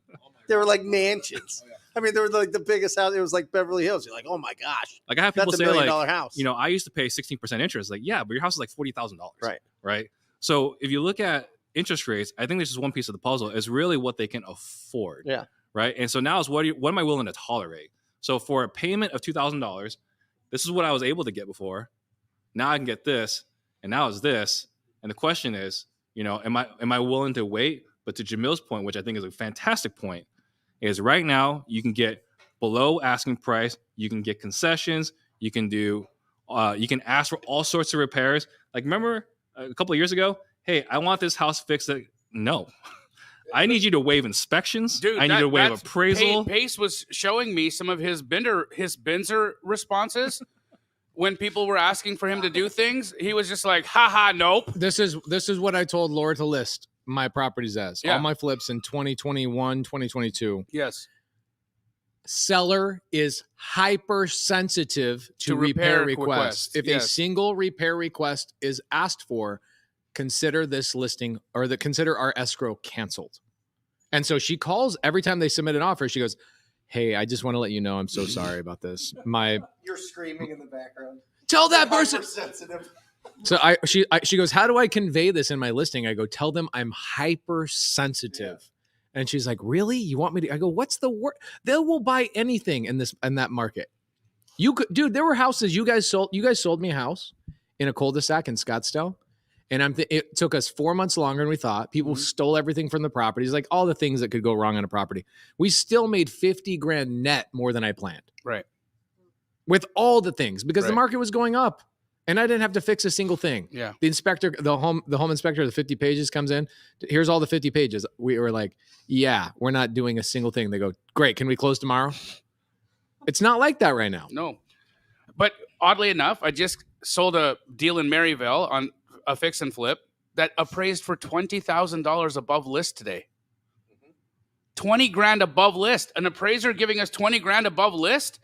They were like mansions. Oh, yeah. I mean, they were like the biggest house. It was like Beverly Hills. You're like, oh my gosh, Like I have people that's $1 say million like, house. I used to pay 16% interest. Like, yeah, but your house is like $40,000. Right. Right. So if you look at interest rates, I think this is one piece of the puzzle. Is really what they can afford. Yeah. Right. And so now is what am I willing to tolerate? So for a payment of $2,000, this is what I was able to get before. Now I can get this, and now it's this. And the question is, am I willing to wait? But to Jamil's point, which I think is a fantastic point, is right now you can get below asking price. You can get concessions. You can do. You can ask for all sorts of repairs. Like remember a couple of years ago, hey, I want this house fixed. No. I need you to waive inspections. Dude, I need to waive appraisal. Pace was showing me some of his Binzer responses when people were asking for him to do things. He was just like, haha, nope. This is what I told Laura to list my properties as. Yeah. All my flips in 2021, 2022. Yes. Seller is hypersensitive to repair requests. If a single repair request is asked for, consider this listing or consider our escrow canceled. And so she calls every time they submit an offer. She goes, hey, I just want to let you know I'm so sorry about this. You're screaming in the background. Tell that person. Sensitive. So she goes, how do I convey this in my listing? I go, tell them I'm hypersensitive. Yeah. And she's like, really? You want me to? I go, what's the word? They will buy anything in that market. You could, dude. There were houses you guys sold. You guys sold me a house in a cul-de-sac in Scottsdale, and it took us 4 months longer than we thought. People stole everything from the properties, like all the things that could go wrong on a property. We still made $50,000 net more than I planned. Right. With all the things, because the market was going up. And I didn't have to fix a single thing. Yeah. The inspector, the home inspector, the 50 pages comes in. Here's all the 50 pages. We were like, yeah, we're not doing a single thing. They go, great. Can we close tomorrow? It's not like that right now. No. But oddly enough, I just sold a deal in Maryville on a fix and flip that appraised for $20,000 above list today. $20,000 above list. An appraiser giving us $20,000 above list.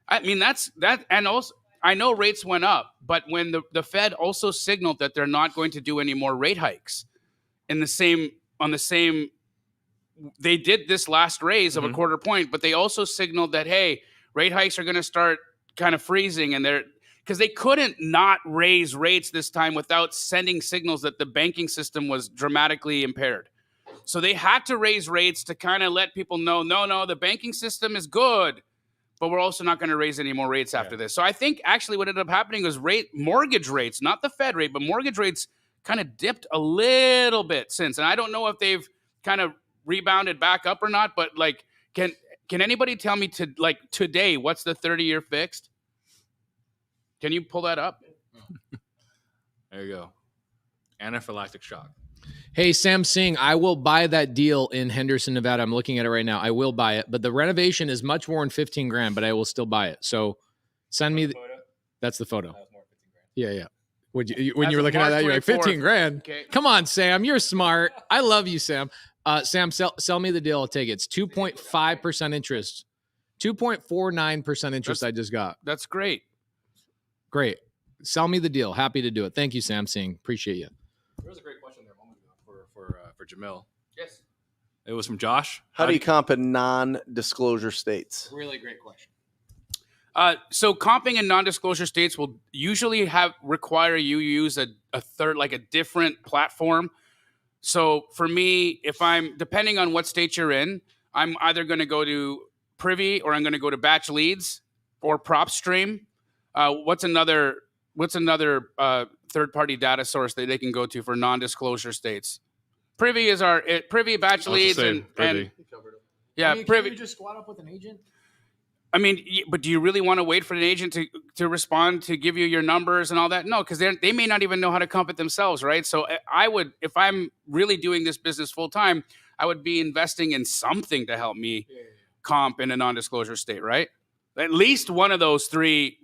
I mean, that's that. And also, I know rates went up, but when the Fed also signaled that they're not going to do any more rate hikes they did this last raise of a quarter point, but they also signaled that, hey, rate hikes are going to start kind of freezing, and because they couldn't not raise rates this time without sending signals that the banking system was dramatically impaired. So they had to raise rates to kind of let people know, no, the banking system is good. But we're also not going to raise any more rates after this. So I think actually what ended up happening was mortgage rates, not the Fed rate, but mortgage rates kind of dipped a little bit since. And I don't know if they've kind of rebounded back up or not, but like Can anybody tell me today what's the 30-year fixed? Can you pull that up? There you go. Anaphylactic shock. Hey, Sam Singh, I will buy that deal in Henderson, Nevada. I'm looking at it right now. I will buy it, but the renovation is much more than 15 grand, but I will still buy it. So send me that's the photo. Yeah. When you were looking at that, you're like 15 grand. Okay. Come on, Sam. You're smart. I love you, Sam. Sam, sell me the deal. I'll take it. It's 2.5% interest. 2.49% interest I just got. That's great. Great. Sell me the deal. Happy to do it. Thank you, Sam Singh. Appreciate you. There was a great question there a moment ago for Jamil. Yes. It was from Josh. How do you comp in non-disclosure states? Really great question. So comping in non-disclosure states will usually require you use a third, like a different platform. So for me, if I'm depending on what state you're in, I'm either going to go to Privy or I'm going to go to Batch Leads or PropStream. What's another third-party data source that they can go to for non-disclosure states? Privy is Privy, Batch Leads, and yeah, Privy. Can you just squat up with an agent? I mean, but do you really want to wait for an agent to respond, to give you your numbers and all that? No, because they may not even know how to comp it themselves, right? So I would, if I'm really doing this business full time, I would be investing in something to help me comp in a non-disclosure state, right? At least one of those three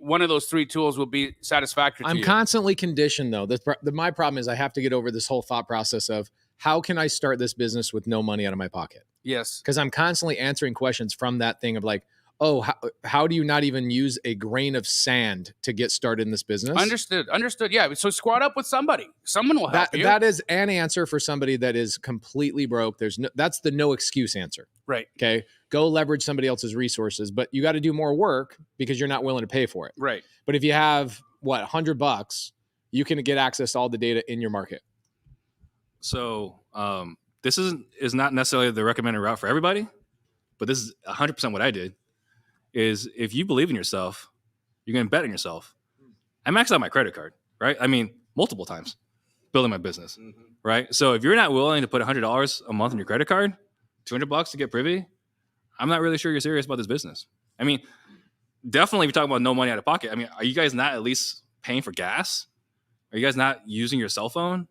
tools will be satisfactory to you. I'm constantly conditioned, though. My problem is I have to get over this whole thought process of how can I start this business with no money out of my pocket? Yes. Because I'm constantly answering questions from that thing of like, oh, how do you not even use a grain of sand to get started in this business? Understood. Yeah. So squat up with somebody. Someone will help you. That is an answer for somebody that is completely broke. That's the no excuse answer. Right. Okay. Go leverage somebody else's resources, but you got to do more work because you're not willing to pay for it. Right. But if you have $100, you can get access to all the data in your market. So this is not necessarily the recommended route for everybody, but this is 100% what I did. Is if you believe in yourself, you're going to bet on yourself. I maxed out my credit card, right? I mean, multiple times building my business, right? So if you're not willing to put $100 a month on your credit card, $200 to get Privy, I'm not really sure you're serious about this business. I mean, definitely if you're talking about no money out of pocket, I mean, are you guys not at least paying for gas? Are you guys not using your cell phone?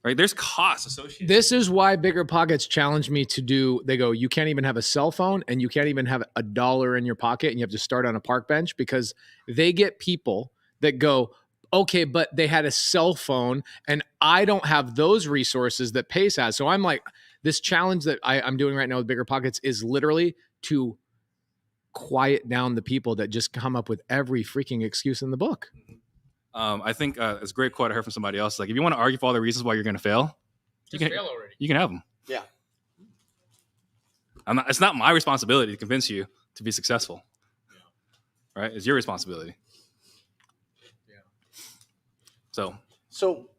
Right? There's costs associated. This is why Bigger Pockets challenged me to do, they go, you can't even have a cell phone and you can't even have $1 in your pocket and you have to start on a park bench, because they get people that go, okay, but they had a cell phone and I don't have those resources that Pace has. So I'm like, this challenge that I'm doing right now with Bigger Pockets is literally to quiet down the people that just come up with every freaking excuse in the book. I think it's a great quote I heard from somebody else. Like, if you want to argue for all the reasons why you're going to fail, you can have them. Yeah. It's not my responsibility to convince you to be successful. Yeah. Right? It's your responsibility. Yeah. So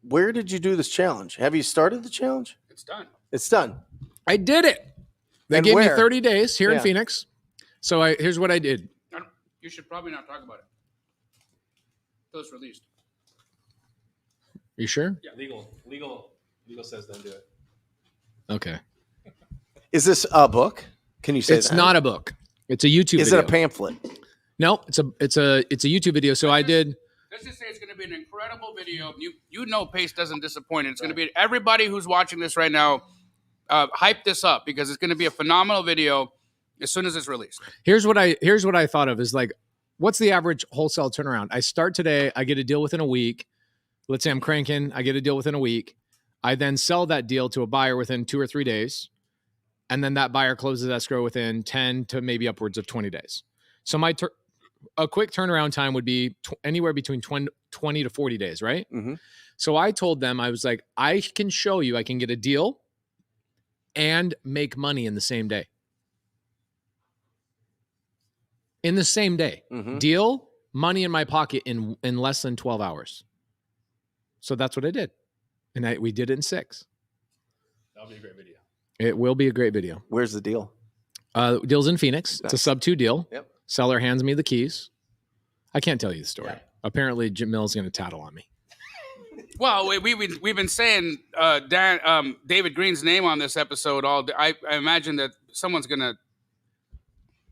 where did you do this challenge? Have you started the challenge? It's done. It's done. I did it. They And gave me where? 30 days here in Phoenix. So here's what I did. You should probably not talk about it until it's released. You sure? Yeah. Legal says don't do it. Okay. Is this a book? Can you say It's that? not a book. It's a YouTube Is video. it a pamphlet? No, it's a YouTube video. So I did. Let's just say it's going to be an incredible video. You know Pace doesn't disappoint. It's going to be everybody who's watching this right now, hype this up, because it's going to be a phenomenal video as soon as it's released. Here's what I thought of is like, what's the average wholesale turnaround? I start today, I get a deal within a week. Let's say I'm cranking, I get a deal within a week. I then sell that deal to a buyer within 2 or 3 days. And then that buyer closes escrow within 10 to maybe upwards of 20 days. So a quick turnaround time would be anywhere between 20 to 40 days, right? Mm-hmm. So I told them, I was like, I can show you, I can get a deal and make money in the same day. In the same day. Mm-hmm. Deal, money in my pocket in less than 12 hours. So that's what I did. And we did it in 6. That'll be a great video. It will be a great video. Where's the deal? Deal's in Phoenix. Nice. It's a sub-2 deal. Yep. Seller hands me the keys. I can't tell you the story. Yeah. Apparently, Jamil's going to tattle on me. Well, we've been saying David Green's name on this episode all day. I imagine that someone's going to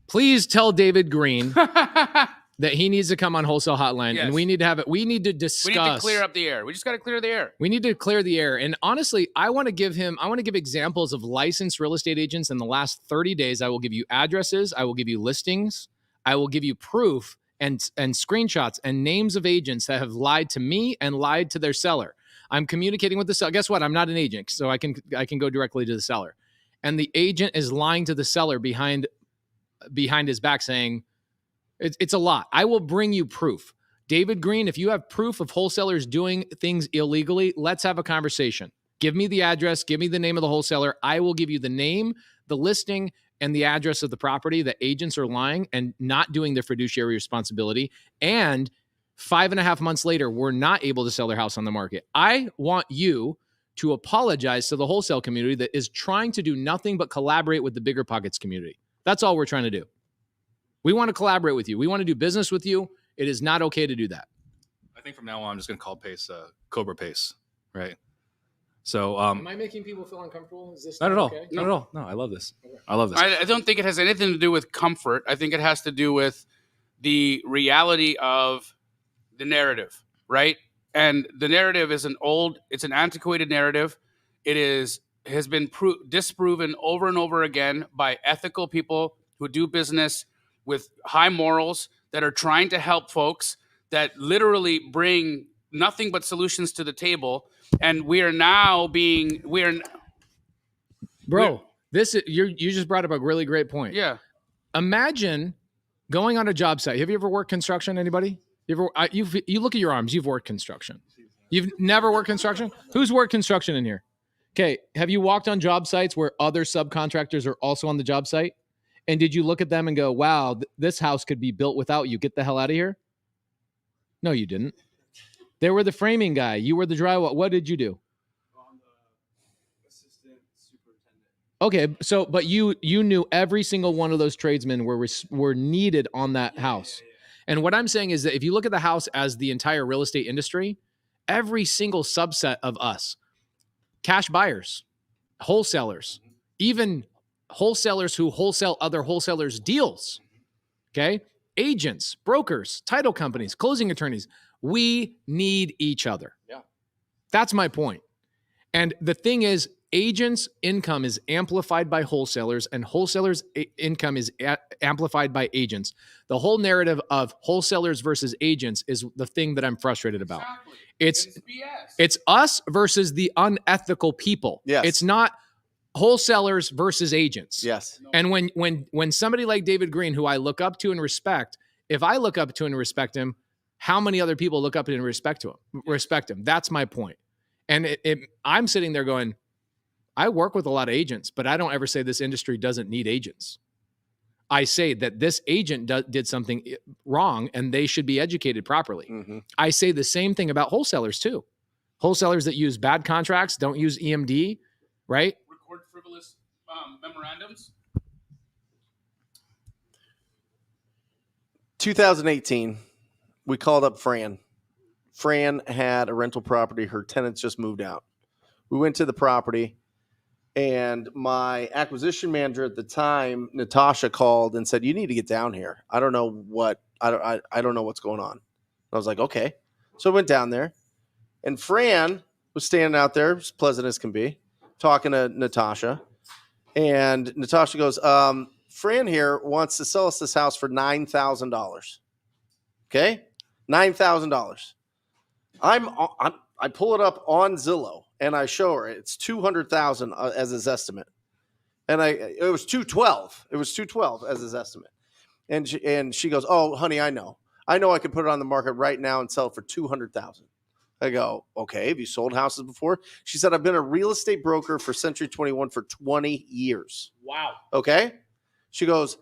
Please tell David Green that he needs to come on Wholesale Hotline, Yes. and we need to have it. We need to discuss. We need to clear up the air. We just got to clear the air. We need to clear the air. And honestly, I want to give examples of licensed real estate agents in the last 30 days. I will give you addresses. I will give you listings. I will give you proof and screenshots and names of agents that have lied to me and lied to their seller. I'm communicating with the seller. Guess what? I'm not an agent, so I can go directly to the seller. And the agent is lying to the seller behind his back, saying it's a lot. I will bring you proof. David Green, if you have proof of wholesalers doing things illegally, let's have a conversation. Give me the address. Give me the name of the wholesaler. I will give you the name, the listing, and the address of the property that agents are lying and not doing their fiduciary responsibility. And 5.5 months later, we're not able to sell their house on the market. I want you to apologize to the wholesale community that is trying to do nothing but collaborate with the Bigger Pockets community. That's all we're trying to do. We want to collaborate with you. We want to do business with you. It is not okay to do that. I think from now on, I'm just going to call Pace Cobra Pace, right? So, Am I making people feel uncomfortable? Is this not at all. okay? Not at all. No, I love this. I love this. I don't think it has anything to do with comfort. I think it has to do with the reality of the narrative, right? And the narrative is it's an antiquated narrative. It has been disproven over and over again by ethical people who do business with high morals that are trying to help folks, that literally bring nothing but solutions to the table. And Bro, you just brought up a really great point. Yeah. Imagine going on a job site. Have you ever worked construction? Anybody? You look at your arms. You've worked construction. You've never worked construction? Who's worked construction in here? Okay. Have you walked on job sites where other subcontractors are also on the job site? And did you look at them and go, wow, this house could be built without you. Get the hell out of here? No, you didn't. They were the framing guy. You were the drywall. What did you do? I'm the assistant superintendent. Okay, so but you knew every single one of those tradesmen were needed on that house. Yeah. And what I'm saying is that if you look at the house as the entire real estate industry, every single subset of us, cash buyers, wholesalers, even wholesalers who wholesale other wholesalers' deals, okay, agents, brokers, title companies, closing attorneys, we need each other. Yeah. That's my point. And the thing is, agents' income is amplified by wholesalers, and wholesalers' income is amplified by agents. The whole narrative of wholesalers versus agents is the thing that I'm frustrated about. Exactly. It's BS. It's us versus the unethical people. Yes. It's not wholesalers versus agents. Yes. And when somebody like David Green, who I look up to and respect, if I look up to and respect him, how many other people look up to and respect him? That's my point. And I'm sitting there going, I work with a lot of agents, but I don't ever say this industry doesn't need agents. I say that this agent did something wrong and they should be educated properly. Mm-hmm. I say the same thing about wholesalers too. Wholesalers that use bad contracts, don't use EMD, right? Record frivolous memorandums. 2018, we called up Fran. Fran had a rental property. Her tenants just moved out. We went to the property, and my acquisition manager at the time, Natasha, called and said, "You need to get down here. I don't know what's going on." I was like, "Okay." So I went down there, and Fran was standing out there, as pleasant as can be, talking to Natasha. And Natasha goes, Fran here wants to sell us this house for $9,000. Okay? $9,000. I pull it up on Zillow and I show her it's $200,000 as his estimate. And it was $212. It was $212 as his estimate. And she goes, "Oh, honey, I know I could put it on the market right now and sell it for $200,000. I go, "Okay, have you sold houses before?" She said, "I've been a real estate broker for Century 21 for 20 years. Wow. Okay. She goes,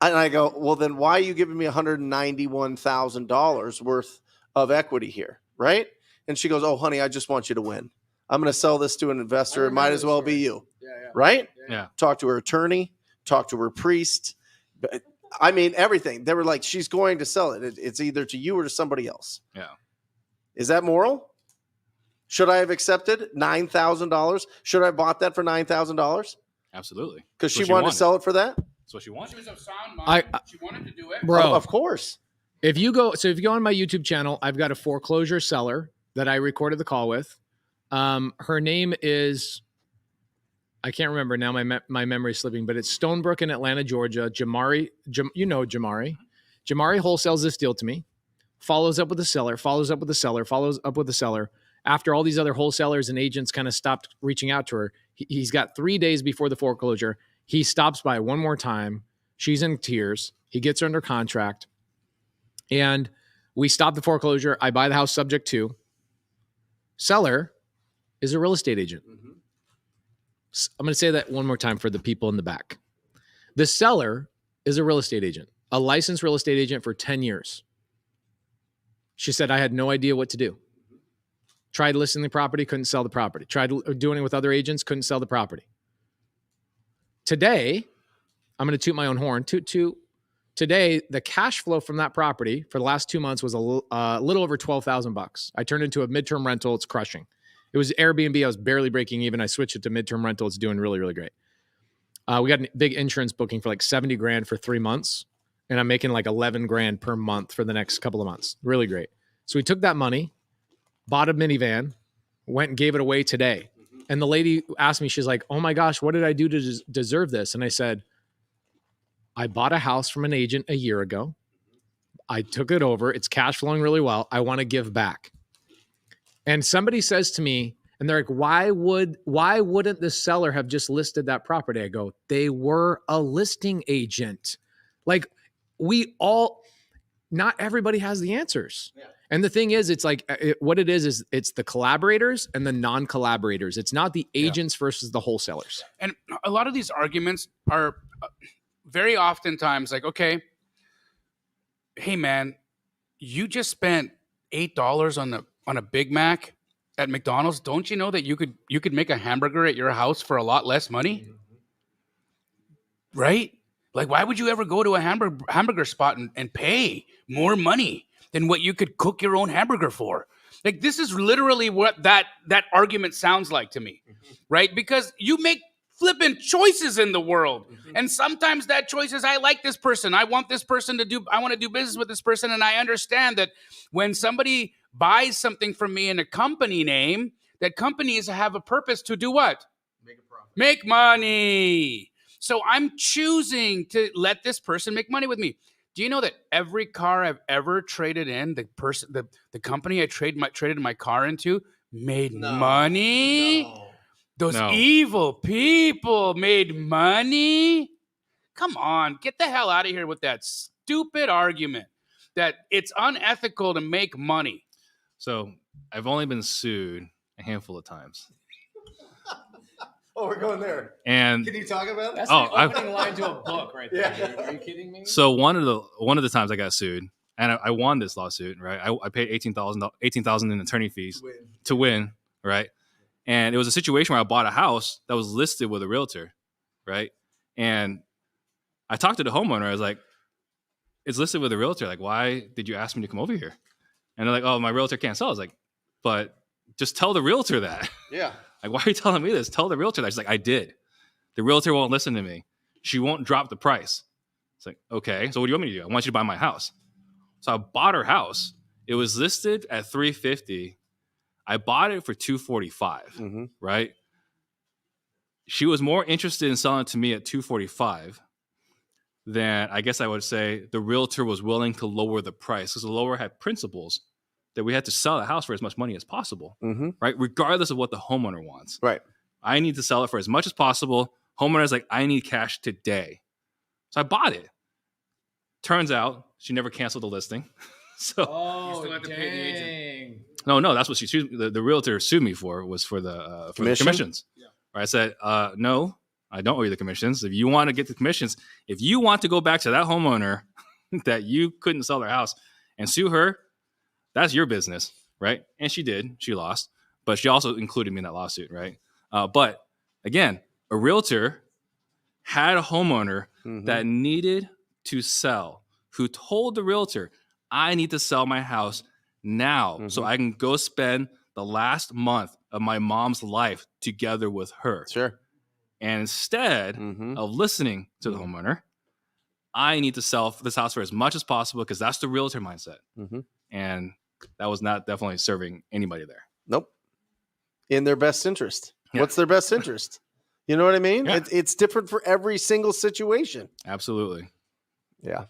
and I go, "Well, then why are you giving me $191,000 worth of equity here?" Right. And she goes, "Oh, honey, I just want you to win. I'm going to sell this to an investor. It might as well be you." Yeah. Right. Yeah. Talk to her attorney, talk to her priest. I mean, everything. They were like, she's going to sell it. It's either to you or to somebody else. Yeah. Is that moral? Should I have accepted $9,000? Should I have bought that for $9,000? Absolutely. Because she wanted to sell it for that? That's That's what she wanted. She was of sound mind. She wanted to do it. Bro, Of course. if you go on my YouTube channel, I've got a foreclosure seller that I recorded the call with. Her name is, I can't remember now. My memory's slipping, but it's Stonebrook in Atlanta, Georgia. Jamari. Jamari wholesales this deal to me, follows up with the seller, follows up with the seller, follows up with the seller. After all these other wholesalers and agents kind of stopped reaching out to her, he's got 3 days before the foreclosure. He stops by one more time. She's in tears. He gets her under contract. And we stop the foreclosure. I buy the house subject to. Seller is a real estate agent. I'm going to say that one more time for the people in the back. The seller is a real estate agent, a licensed real estate agent for 10 years. She said, I had no idea what to do. Tried listing the property, couldn't sell the property. Tried doing it with other agents, couldn't sell the property. Today, I'm going to toot my own horn. Today, the cash flow from that property for the last 2 months was a little over $12,000. I turned it into a midterm rental. It's crushing. It was Airbnb. I was barely breaking even. I switched it to midterm rental. It's doing really, really great. We got a big insurance booking for like 70 grand for 3 months. And I'm making like 11 grand per month for the next couple of months. Really great. So we took that money, bought a minivan, went and gave it away today. And the lady asked me, she's like, oh my gosh, what did I do to deserve this? And I said, I bought a house from an agent a year ago. I took it over. It's cash flowing really well. I want to give back. And somebody says to me, and they're like, why wouldn't the seller have just listed that property? I go, they were a listing agent. Like not everybody has the answers. Yeah. And the thing is, it's like what it is it's the collaborators and the non-collaborators. It's not the agents versus the wholesalers. And a lot of these arguments are very oftentimes like, okay, hey man, you just spent $8 on a Big Mac at McDonald's. Don't you know that you could make a hamburger at your house for a lot less money? Right? Like, why would you ever go to a hamburger spot and pay more money than what you could cook your own hamburger for? Like, this is literally what that argument sounds like to me, right? Because you make flipping choices in the world. And sometimes that choice is, I like this person. I want this person I want to do business with this person. And I understand that when somebody buys something from me in a company name, that companies have a purpose to do what? Make a profit. Make money. So I'm choosing to let this person make money with me. Do you know that every car I've ever traded in, the company I traded my car into made money? No. Those evil people made money? Come on, get the hell out of here with that stupid argument that it's unethical to make money. So I've only been sued a handful of times. Oh, we're going there. And can you talk about it? That's the opening line to a book right there. Yeah. Are you kidding me? So one of the times I got sued, and I won this lawsuit, right? I paid $18,000 in attorney fees to win, right? And it was a situation where I bought a house that was listed with a realtor, right? And I talked to the homeowner. I was like, it's listed with a realtor. Like, why did you ask me to come over here? And they're like, oh, my realtor can't sell. I was like, but just tell the realtor that. Yeah. Like, why are you telling me this? Tell the realtor that. She's like, I did. The realtor won't listen to me. She won't drop the price. It's like, okay, so what do you want me to do? I want you to buy my house. So I bought her house. It was listed at $350,000. I bought it for $245,000, right? She was more interested in selling it to me at $245,000 than I guess I would say the realtor was willing to lower the price, because the lower had principles that we had to sell the house for as much money as possible, right? Regardless of what the homeowner wants. Right. I need to sell it for as much as possible. Homeowner's like, I need cash today. So I bought it. Turns out she never canceled the listing. So you still have to pay the agent. No, that's what she sued. The realtor sued me for was for the commissions. Yeah. Right? I said, no, I don't owe you the commissions. If you want to get the commissions, if you want to go back to that homeowner that you couldn't sell their house and sue her, that's your business, right? And she did. She lost, but she also included me in that lawsuit, right? But again, a realtor had a homeowner that needed to sell, who told the realtor, I need to sell my house now so I can go spend the last month of my mom's life together with her. Sure. And instead of listening to the homeowner, I need to sell this house for as much as possible because that's the realtor mindset. Mm-hmm. And that was not definitely serving anybody there. Nope. In their best interest. Yeah. What's their best interest? You know what I mean? Yeah. It's different for every single situation. Absolutely. Yeah.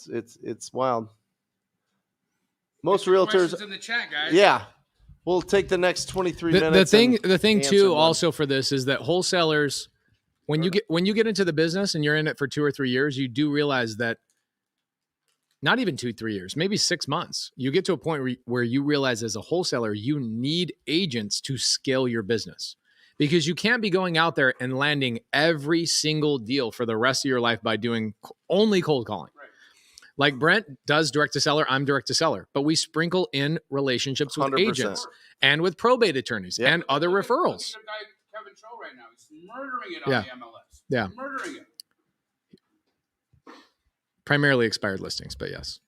It's wild. Most Get your realtors questions in the chat, guys. Yeah. We'll take the next 23 minutes. The thing answer too one. also for this is that wholesalers, when you get into the business and you're in it for 2 or 3 years, you do realize that not even 2-3 years, maybe 6 months, you get to a point where you realize as a wholesaler, you need agents to scale your business, because you can't be going out there and landing every single deal for the rest of your life by doing only cold calling. Right. Like Brent does direct to seller, I'm direct to seller, but we sprinkle in relationships with 100%. agents and with probate attorneys and other referrals. Look at the guy, Kevin Cho, right now. He's murdering it on the MLS. Yeah. Murdering it. Primarily expired listings, but yes.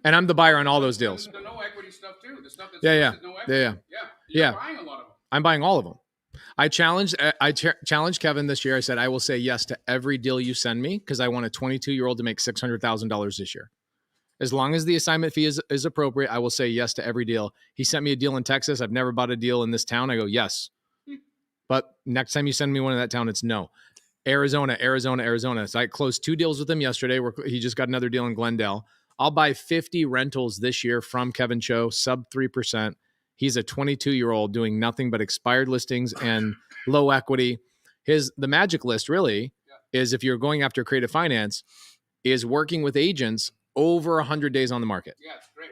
And I'm the buyer on all those deals. The no equity stuff too. The stuff that's Yeah. no equity. Yeah. You're buying a lot of them. I'm buying all of them. I challenged Kevin this year. I said, I will say yes to every deal you send me because I want a 22-year-old to make $600,000 this year. As long as the assignment fee is appropriate, I will say yes to every deal. He sent me a deal in Texas. I've never bought a deal in this town. I go, yes. But next time you send me one in that town, it's no. Arizona. So I closed 2 deals with him yesterday. He just got another deal in Glendale. I'll buy 50 rentals this year from Kevin Cho, sub 3%. He's a 22-year-old doing nothing but expired listings and low equity. The magic list really is, if you're going after creative finance, is working with agents over 100 days on the market. Yeah, it's great.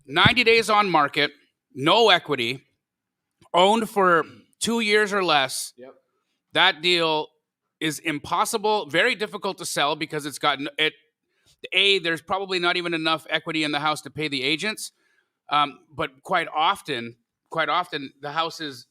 90 days on market, no equity, owned for 2 years or less. Yep. That deal is impossible, very difficult to sell because it's got there's probably not even enough equity in the house to pay the agents. But quite often the house is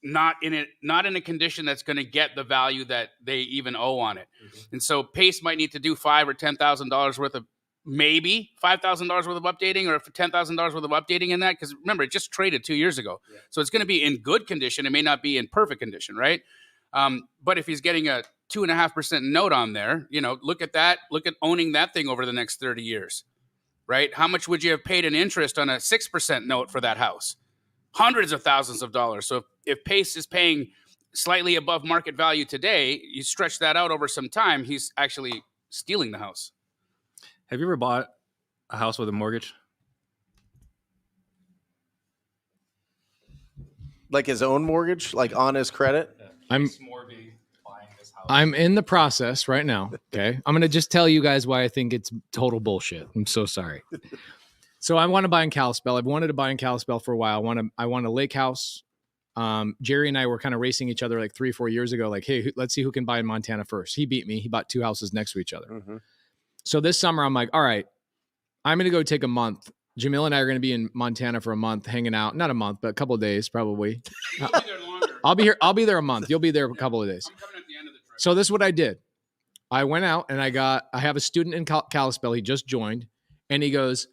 not in a condition that's going to get the value that they even owe on it. Mm-hmm. And so Pace might need to do $5,000 or $10,000 worth of, maybe $5,000 worth of updating, or $10,000 worth of updating in that. Because remember, it just traded 2 years ago. Yeah. So it's going to be in good condition. It may not be in perfect condition, right? But if he's getting a 2.5% note on there, look at that. Look at owning that thing over the next 30 years, right? How much would you have paid in interest on a 6% note for that house? Hundreds of thousands of dollars. So if Pace is paying slightly above market value today, you stretch that out over some time, he's actually stealing the house. Have you ever bought a house with a mortgage? Like his own mortgage, like on his credit? Morby buying this house. I'm in the process right now. Okay. I'm going to just tell you guys why I think it's total bullshit. I'm so sorry. So I want to buy in Kalispell. I've wanted to buy in Kalispell for a while. I want a lake house. Jerry and I were kind of racing each other like 3-4 years ago. Like, hey, let's see who can buy in Montana first. He beat me. He bought 2 houses next to each other. Mm-hmm. So this summer I'm like, all right, I'm going to go take a month. Jamil and I are going to be in Montana for a month, hanging out. Not a month, but a couple of days probably. You'll be there longer. I'll be here. I'll be there a month. You'll be there a couple of days. I'm coming at the end of the trip. So this is what I did. I went out and I have a student in Kalispell. He just joined, and he goes,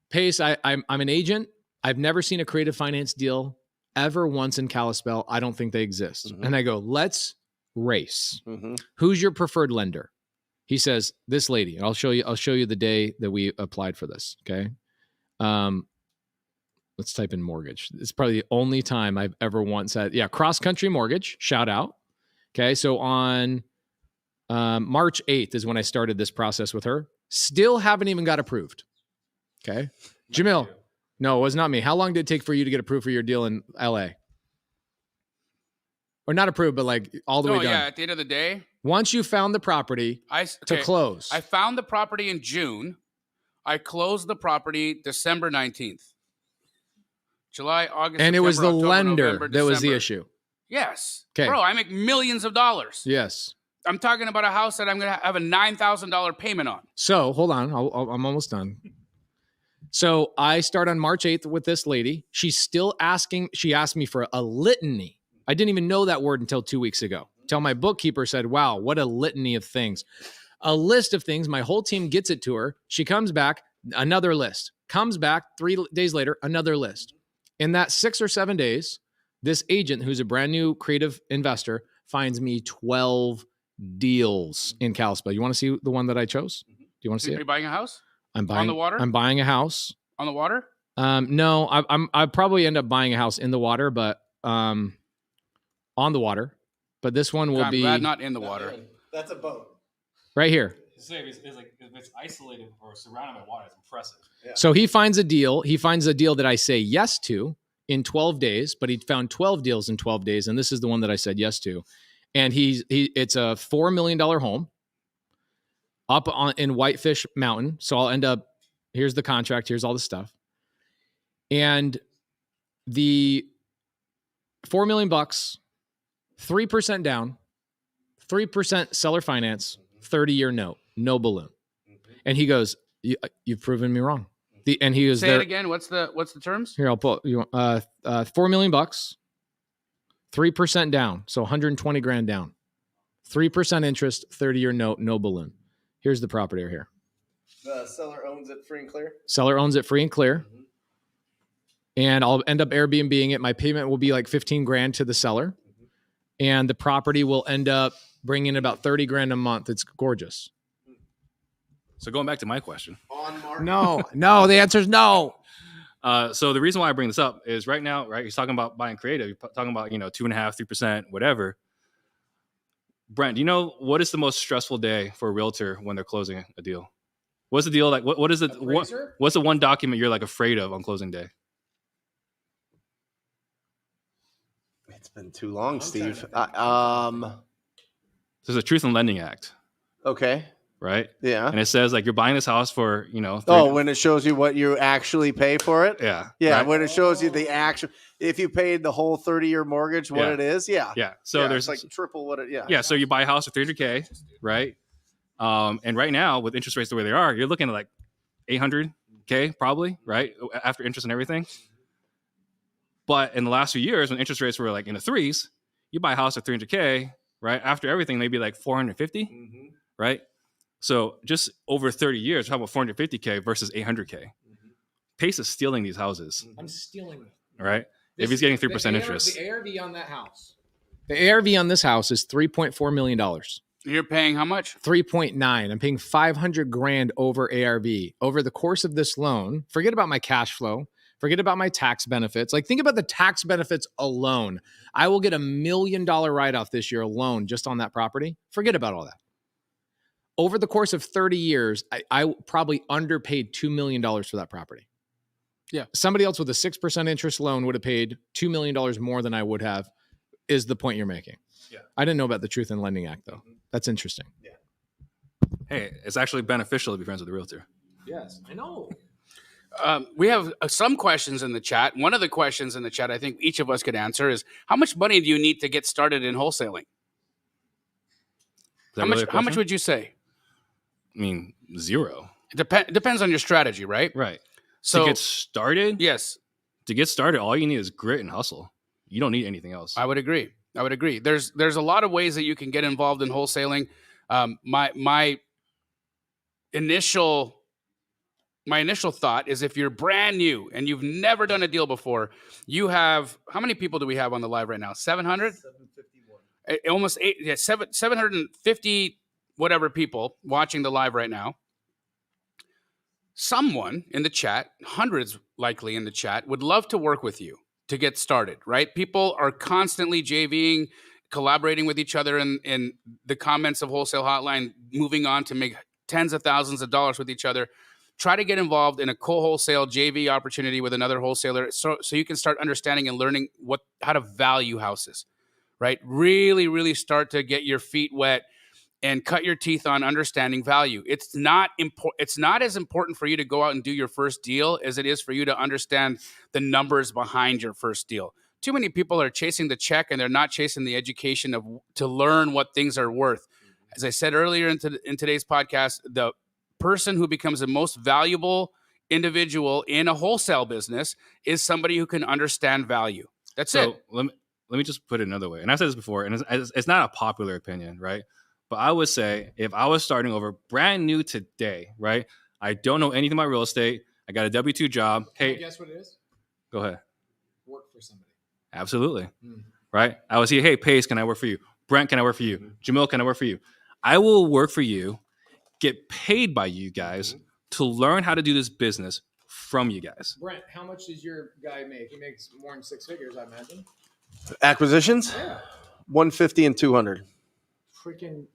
Pace, I'm an agent. I've never seen a creative finance deal ever once in Kalispell. I don't think they exist. Mm-hmm. And I go, let's race. Mm-hmm. Who's your preferred lender? He says, this lady. I'll show you the day that we applied for this. Okay. Let's type in mortgage. It's probably the only time I've ever once said, Cross Country Mortgage, shout out. Okay. So on March 8th is when I started this process with her. Still haven't even got approved. Okay. Jamil. No, it was not me. How long did it take for you to get approved for your deal in LA? Or not approved, but like all the way done. Yeah, at the end of the day. Once you found the property to close. I found the property in June. I closed the property December 19th. July, August, and September, it was the October, lender November, that was the December. issue. Yes. Okay. Bro, I make millions of dollars. Yes. I'm talking about a house that I'm going to have a $9,000 payment on. So hold on. I'm almost done. So I start on March 8th with this lady. She's still asking. She asked me for a litany. I didn't even know that word until 2 weeks ago. Until my bookkeeper said, wow, what a litany of things. A list of things. My whole team gets it to her. She comes back, another list. Comes back 3 days later, another list. In that 6 or 7 days, this agent, who's a brand new creative investor, finds me 12 deals in Kalispell. You want to see the one that I chose? Do you want to see Are you it? buying a house I'm buying on the water? I'm buying a house. On the water? No, I probably end up buying a house in the water, but on the water. But this one will I'm be glad not in the water. That's a boat. right here. If it's isolated or surrounded by water, it's impressive. Yeah. So he finds a deal. He finds a deal that I say yes to in 12 days, but he found 12 deals in 12 days, and this is the one that I said yes to. And it's a $4 million home up in Whitefish Mountain. So I'll end up, here's the contract, here's all the stuff. And the $4 million, 3% down, 3% seller finance, 30-year note, no balloon. And he goes, "You've proven me wrong." And he goes, Say it again. What's the terms? Here, I'll put you $4 million, 3% down, so 120 grand down, 3% interest, 30-year note, no balloon. Here's the property right here. The seller owns it free and clear. Seller owns it free and clear. And I'll end up Airbnb-ing it. My payment will be like 15 grand to the seller. And the property will end up bringing about 30 grand a month. It's gorgeous. So going back to my question. On market. No, the answer is no. So the reason why I bring this up is right now, right? He's talking about buying creative. You're talking about, 2.5%, 3%, whatever. Brent, do you know what is the most stressful day for a realtor when they're closing a deal? What's the deal like? What is it? What's the one document you're like afraid of on closing day? It's been too long, Steve. There's a Truth in Lending Act, Okay. right? Yeah. And it says like you're buying this house for, When it shows you what you actually pay for it. yeah. Yeah. right? When it shows you the actual, if you paid the whole 30-year mortgage, what Yeah. it is. Yeah. Yeah. So Yeah, there's it's like triple what it. Yeah. yeah. So you buy a house for $300K, right? And right now with interest rates the way they are, you're looking at like $800K probably, right? After interest and everything. But in the last few years, when interest rates were like in the threes, you buy a house at $300K, right? After everything, maybe like $450, right? So just over 30 years, how about $450K versus $800K? Pace is stealing these houses, I'm stealing them. right? If he's getting 3% interest. The ARV on that house. The ARV on this house is $3.4 million. You're paying how much? 3.9. I'm paying 500 grand over ARV. Over the course of this loan, forget about my cash flow. Forget about my tax benefits. Like, think about the tax benefits alone. I will get $1 million write-off this year alone just on that property. Forget about all that. Over the course of 30 years, I probably underpaid $2 million for that property. Yeah. Somebody else with a 6% interest loan would have paid $2 million more than I would have, is the point you're making. Yeah. I didn't know about the Truth in Lending Act, though. That's interesting. Yeah. Hey, it's actually beneficial to be friends with a realtor. Yes, I know. We have some questions in the chat. One of the questions in the chat I think each of us could answer is, how much money do you need to get started in wholesaling? Is that really a How much question? would you say? I mean, zero. It depends on your strategy, right? Right. So to get started, yes, all you need is grit and hustle. You don't need anything else. I would agree. There's a lot of ways that you can get involved in wholesaling. My initial thought is, if you're brand new and you've never done a deal before, you have, how many people do we have on the live right now? 700? 751. Almost 750 whatever people watching the live right now. Someone in the chat, hundreds likely in the chat, would love to work with you to get started, right? People are constantly JVing, collaborating with each other in the comments of Wholesale Hotline, moving on to make tens of thousands of dollars with each other. Try to get involved in a co-wholesale JV opportunity with another wholesaler so you can start understanding and learning how to value houses, right? Really, really start to get your feet wet and cut your teeth on understanding value. It's not as important for you to go out and do your first deal as it is for you to understand the numbers behind your first deal. Too many people are chasing the check and they're not chasing the education to learn what things are worth. As I said earlier in today's podcast, the person who becomes the most valuable individual in a wholesale business is somebody who can understand value. That's it. Let me just put it another way. And I've said this before, and it's not a popular opinion, right? But I would say, if I was starting over brand new today, right? I don't know anything about real estate. I got a W-2 job. Hey, Guess what it is? go ahead. Work for somebody. Absolutely. Right? I was here, hey, Pace, can I work for you? Brent, can I work for you? Jamil, can I work for you? I will work for you, get paid by you guys to learn how to do this business from you guys. Brent, how much does your guy make? He makes more than 6 figures, I imagine. Acquisitions? Yeah. 150 and 200. Freaking.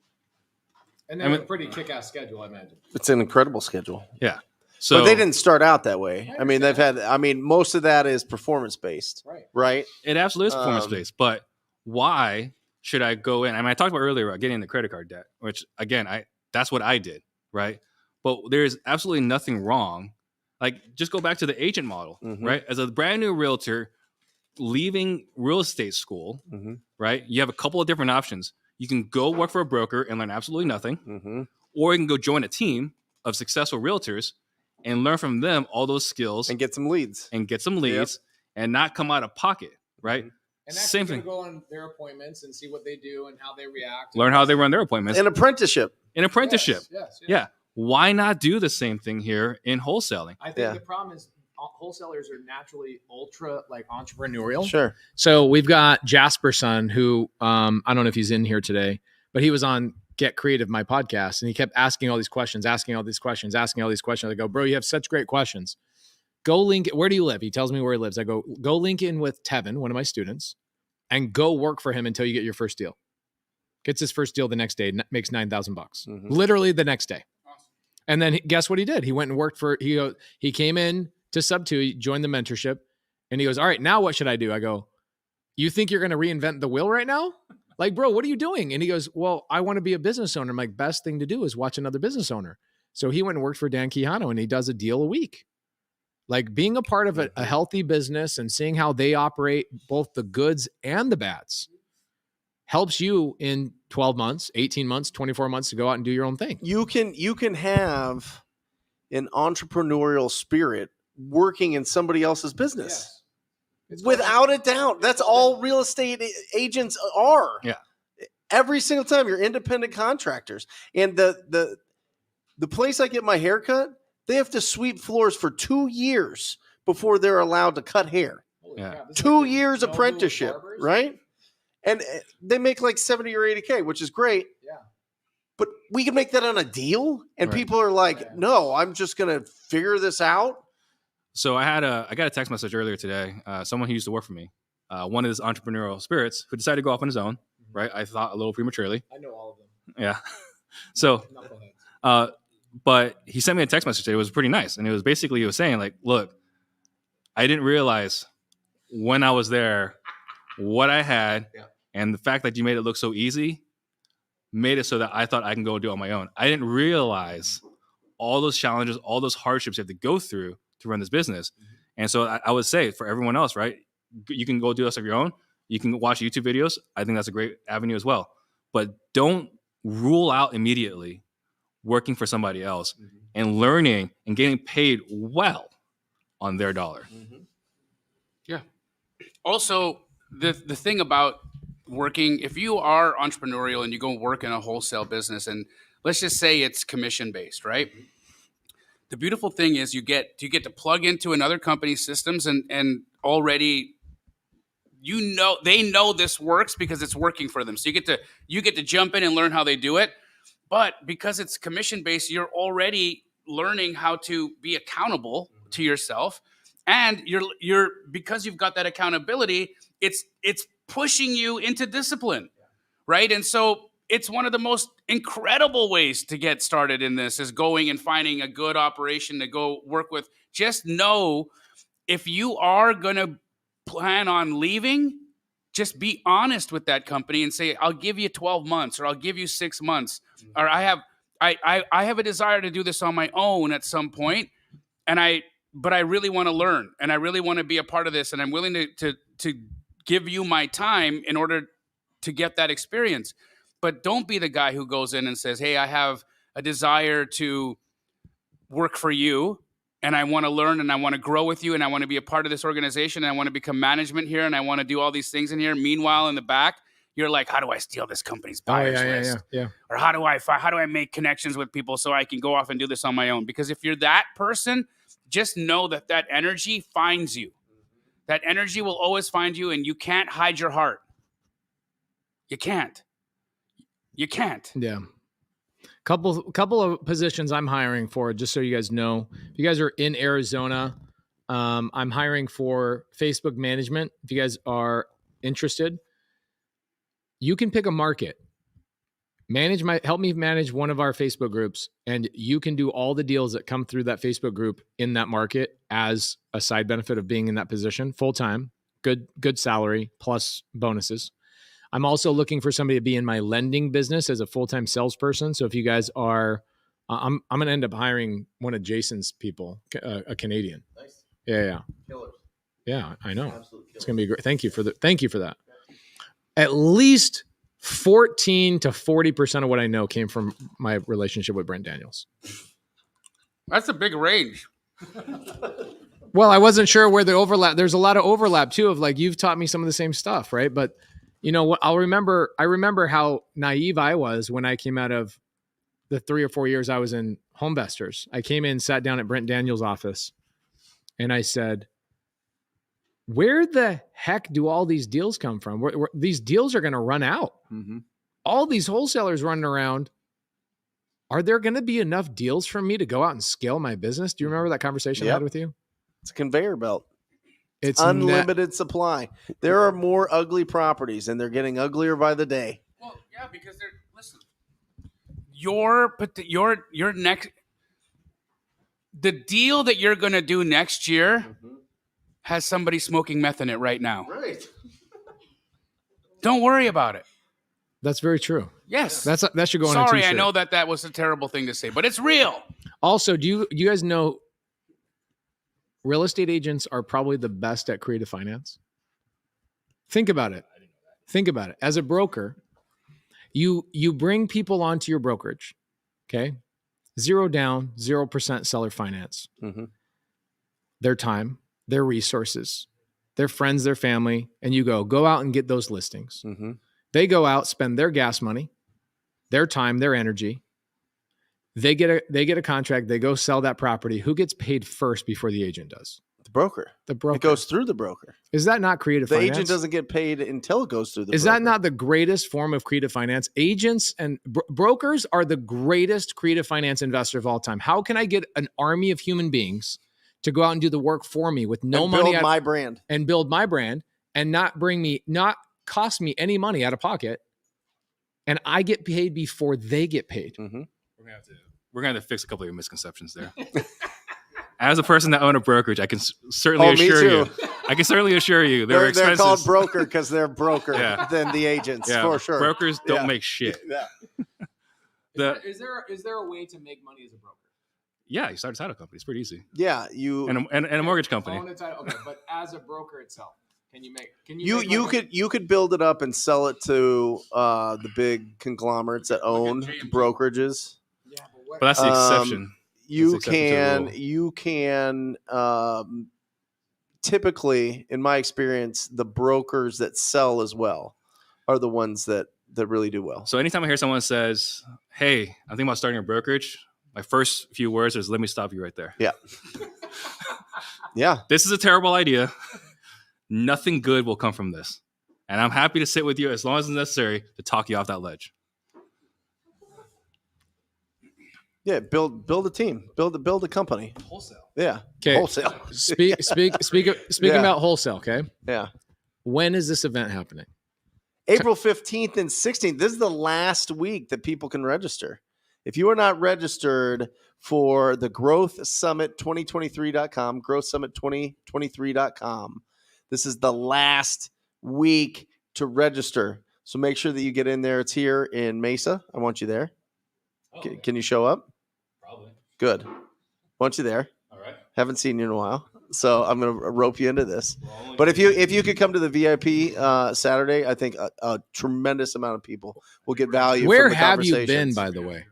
And then a pretty kick-ass schedule, I imagine. It's an incredible schedule. Yeah. So but they didn't start out that way. I mean, most of that is performance based. Right. It absolutely is performance based. But why should I go in? I mean, I talked about earlier about getting into credit card debt, which again, that's what I did. Right. But there's absolutely nothing wrong. Like, just go back to the agent model, right? As a brand new realtor leaving real estate school, right? You have a couple of different options. You can go work for a broker and learn absolutely nothing, or you can go join a team of successful realtors and learn from them all those skills and get some leads and not come out of pocket, right? And same thing. Go on their appointments and see what they do and how they react. Learn how they run their appointments. An apprenticeship. Yes. Yeah. Why not do the same thing here in wholesaling? I think the problem is wholesalers are naturally ultra entrepreneurial. Sure. So we've got Jasper's son, who I don't know if he's in here today, but he was on Get Creative, my podcast, and he kept asking all these questions. I go, bro, you have such great questions. Go link. Where do you live? He tells me where he lives. I go link in with Tevin, one of my students, and go work for him until you get your first deal. Gets his first deal the next day, makes $9,000, literally the next day. And then guess what he did? He went and worked for, he came in to Sub2, he joined the mentorship, and he goes, all right, now what should I do? I go, you think you're going to reinvent the wheel right now? Like, bro, what are you doing? And he goes, well, I want to be a business owner. I'm like, best thing to do is watch another business owner. So he went and worked for Dan Quijano, and he does a deal a week. Like, being a part of a healthy business and seeing how they operate, both the goods and the bads, helps you in 12 months, 18 months, 24 months to go out and do your own thing. You can have an entrepreneurial spirit working in somebody else's business. Yes. Without a doubt. That's all real estate agents are. Yeah. Every single time, you're independent contractors. And the place I get my hair cut, they have to sweep floors for 2 years before they're allowed to cut hair. Yeah. 2 years apprenticeship, right? And they make like 70 or 80K, which is great. Yeah. But we can make that on a deal. And people are like, no, I'm just going to figure this out. So I got a text message earlier today. Someone who used to work for me, one of his entrepreneurial spirits, who decided to go off on his own, right? I thought a little prematurely. I know all of them. Yeah. So, but he sent me a text message today. It was pretty nice. And it was basically, he was saying like, look, I didn't realize when I was there what I had, and the fact that you made it look so easy made it so that I thought I can go do it on my own. I didn't realize all those challenges, all those hardships you have to go through to run this business. And so I would say for everyone else, right, you can go do this of your own. You can watch YouTube videos. I think that's a great avenue as well. But don't rule out immediately working for somebody else and learning and getting paid well on their dollar. Yeah. Also, the thing about working, if you are entrepreneurial and you go work in a wholesale business, and let's just say it's commission based, right? The beautiful thing is you get to plug into another company's systems and already they know this works because it's working for them. So you get to jump in and learn how they do it. But because it's commission based, you're already learning how to be accountable to yourself. And you're because you've got that accountability, it's pushing you into discipline, right? And so it's one of the most incredible ways to get started in this is going and finding a good operation to go work with. Just know if you are going to plan on leaving, just be honest with that company and say, I'll give you 12 months or I'll give you 6 months. Or I have a desire to do this on my own at some point, but I really want to learn and I really want to be a part of this, and I'm willing to give you my time in order to get that experience. But don't be the guy who goes in and says, hey, I have a desire to work for you and I want to learn and I want to grow with you and I want to be a part of this organization and I want to become management here and I want to do all these things in here. Meanwhile, in the back, you're like, how do I steal this company's buyers list? Yeah. Or how do I make connections with people so I can go off and do this on my own? Because if you're that person, just know that energy finds you. That energy will always find you, and you can't hide your heart. You can't. You can't. Yeah. Couple of positions I'm hiring for, just so you guys know. If you guys are in Arizona, I'm hiring for Facebook management. If you guys are interested, you can pick a market. Help me manage one of our Facebook groups, and you can do all the deals that come through that Facebook group in that market as a side benefit of being in that position full time. Good salary plus bonuses. I'm also looking for somebody to be in my lending business as a full-time salesperson. So if you guys are, I'm going to end up hiring one of Jason's people, a Canadian. Nice. Yeah. Killers. Yeah, I know. Absolutely. It's going to be great. Thank you for that. At least 14 to 40% of what I know came from my relationship with Brent Daniels. That's a big range. Well, I wasn't sure where the overlap. There's a lot of overlap too of like, you've taught me some of the same stuff, right? But you know what? I remember how naive I was when I came out of the 3 or 4 years I was in Homevestors. I came in, sat down at Brent Daniels' office, and I said, where the heck do all these deals come from? These deals are going to run out. Mm-hmm. All these wholesalers running around. Are there going to be enough deals for me to go out and scale my business? Do you remember that conversation I had with you? It's a conveyor belt. It's unlimited supply. There are more ugly properties, and they're getting uglier by the day. Well, yeah, because listen, your next, the deal that you're going to do next year has somebody smoking meth in it right now. Right. Don't worry about it. That's very true. Yes. That should go on a Sorry, t-shirt. I know that was a terrible thing to say, but it's real. Also, do you guys know real estate agents are probably the best at creative finance? Think about it. As a broker, you bring people onto your brokerage, okay? 0 down, 0% seller finance. Mm-hmm. Their time, their resources, their friends, their family, and you go out and get those listings. Mm-hmm. They go out, spend their gas money, their time, their energy. They get a contract. They go sell that property. Who gets paid first before the agent does? The broker. It goes through the broker. Is that not creative finance? The agent doesn't get paid until it goes through the broker. Is that not the greatest form of creative finance? Agents and brokers are the greatest creative finance investor of all time. How can I get an army of human beings to go out and do the work for me with no money? Build my brand. And build my brand and not cost me any money out of pocket. And I get paid before they get paid. Mm-hmm. We're gonna have to fix a couple of your misconceptions there. As a person that owned a brokerage, I can certainly assure you. I can certainly assure you there are expenses. They're called broker because they're broker than the agents, for sure. Brokers don't make shit. Yeah. Is there a way to make money as a broker? Yeah, you start a title company. It's pretty easy. Yeah, you and a mortgage company. Own a title, okay, but as a broker itself, you could build it up and sell it to the big conglomerates that own brokerages. Yeah, but that's the exception. You can typically, in my experience, the brokers that sell as well are the ones that really do well. So anytime I hear someone says, "Hey, I'm thinking about starting a brokerage," my first few words is, "Let me stop you right there." Yeah. Yeah. This is a terrible idea. Nothing good will come from this. And I'm happy to sit with you as long as it's necessary to talk you off that ledge. Yeah, build a team, build a company. Wholesale. Yeah. Okay. Wholesale. Speaking about wholesale, okay? Yeah. When is this event happening? April 15th and 16th. This is the last week that people can register. If you are not registered for the Growth Summit 2023.com, growthsummit2023.com, this is the last week to register. So make sure that you get in there. It's here in Mesa. I want you there. Oh, Can you show up? Probably. Good. Want you there. All right. Haven't seen you in a while. So I'm going to rope you into this. But if you could come to the VIP Saturday, I think a tremendous amount of people will get value. Where from the have you conversations. been, by the way?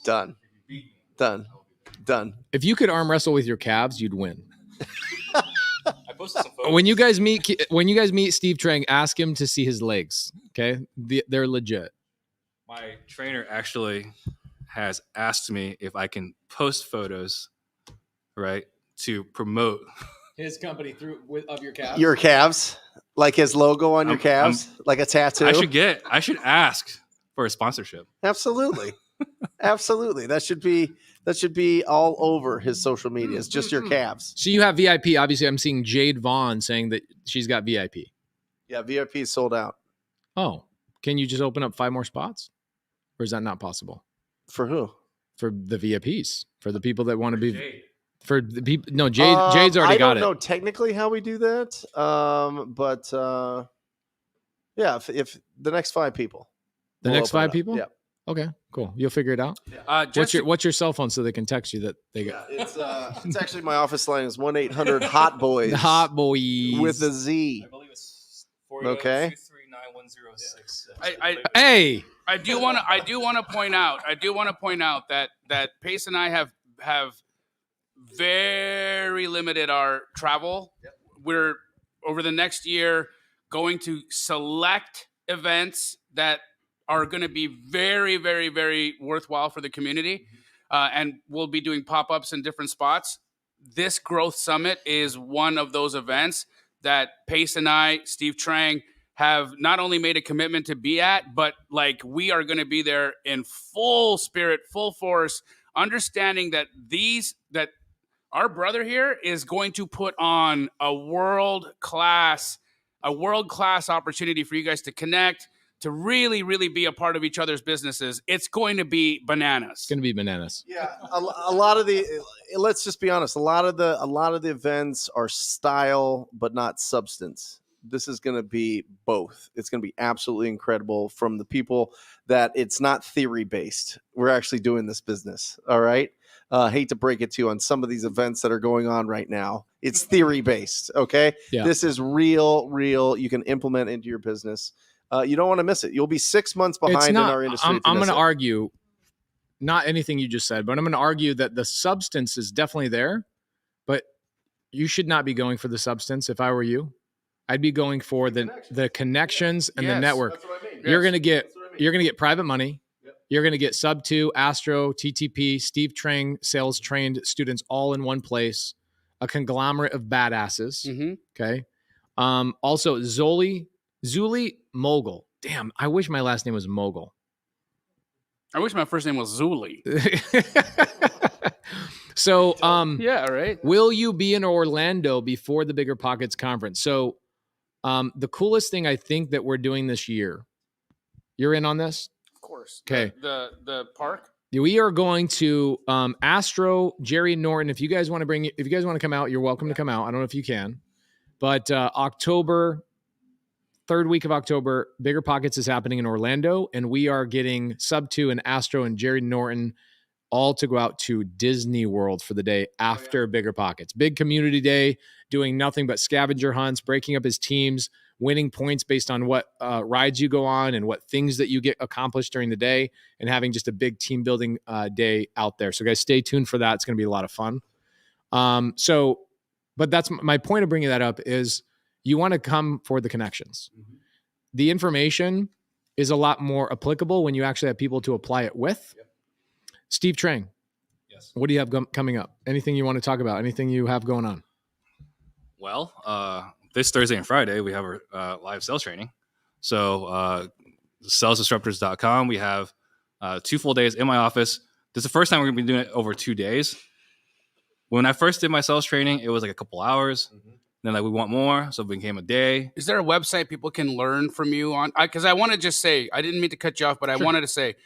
Done. If you could arm wrestle with your calves, you'd win. I posted some photos. When you guys meet Steve Trang, ask him to see his legs. Okay, they're legit. My trainer actually has asked me if I can post photos, right, to promote his company of your calves. Your calves, like his logo on your calves, like a tattoo. I should ask for a sponsorship. Absolutely. Absolutely. That should be all over his social media. It's just your calves. So you have VIP. Obviously, I'm seeing Jade Vaughn saying that she's got VIP. Yeah, VIP is sold out. Oh, can you just open up 5 more spots? Or is that not possible? For who? For the VIPs, for the people that want to be, for the people. No, Jade's already got it. I don't know technically how we do that. But yeah, if the next 5 people. The next 5 people? Yeah. Okay, cool. You'll figure it out. Yeah. What's your cell phone so they can text you that they got? It's actually my office line is 1-800 Hot Boys. The Hot Boys with a Z. I believe it's Okay. 239-106. Hey, I do want to point out that Pace and I have very limited our travel. Yep. We're over the next year going to select events that are going to be very, very, very worthwhile for the community. And we'll be doing pop-ups in different spots. This Growth Summit is one of those events that Pace and I, Steve Trang, have not only made a commitment to be at, but like we are going to be there in full spirit, full force, understanding that our brother here is going to put on a world-class opportunity for you guys to connect, to really, really be a part of each other's businesses. It's going to be bananas. It's going to be bananas. Yeah, a lot of the. Let's just be honest. A lot of the events are style, but not substance. This is going to be both. It's going to be absolutely incredible from the people that it's not theory based. We're actually doing this business. All right. Hate to break it to you on some of these events that are going on right now. It's theory based. Okay. Yeah. This is real. You can implement into your business. You don't want to miss it. You'll be 6 months behind in our industry. I'm going to argue, not anything you just said, but I'm going to argue that the substance is definitely there, but you should not be going for the substance. If I were you, I'd be going for the connections and the network. That's what I mean. You're going to get private money. Yep. You're going to get Sub 2, Astro, TTP, Steve Trang, sales trained students all in one place, a conglomerate of badasses. Mm-hmm. Okay. Also Zuli Mogul. Damn, I wish my last name was Mogul. I wish my first name was Zuli. So, yeah, right. Will you be in Orlando before the Bigger Pockets conference? So, the coolest thing I think that we're doing this year, you're in on this? Of course. Okay. The park. We are going to Astro, Jerry Norton. If you guys want to come out, you're welcome to come out. I don't know if you can, but October, 3rd week of October, Bigger Pockets is happening in Orlando, and we are getting Sub 2 and Astro and Jerry Norton all to go out to Disney World for the day after Bigger Pockets. Big community day, doing nothing but scavenger hunts, breaking up his teams, winning points based on what rides you go on and what things that you get accomplished during the day, and having just a big team building day out there. So guys, stay tuned for that. It's going to be a lot of fun. But that's my point of bringing that up is you want to come for the connections. Mm-hmm. The information is a lot more applicable when you actually have people to apply it with. Yep. Steve Trang. Yes. What do you have coming up? Anything you want to talk about? Anything you have going on? Well, this Thursday and Friday, we have our live sales training. So salesdisruptors.com, we have 2 full days in my office. This is the first time we're going to be doing it over 2 days. When I first did my sales training, it was like a couple hours. Mm-hmm. Then we want more, so it became a day. Is there a website people can learn from you on? Because I want to just say, I didn't mean to cut you off, but I wanted to say,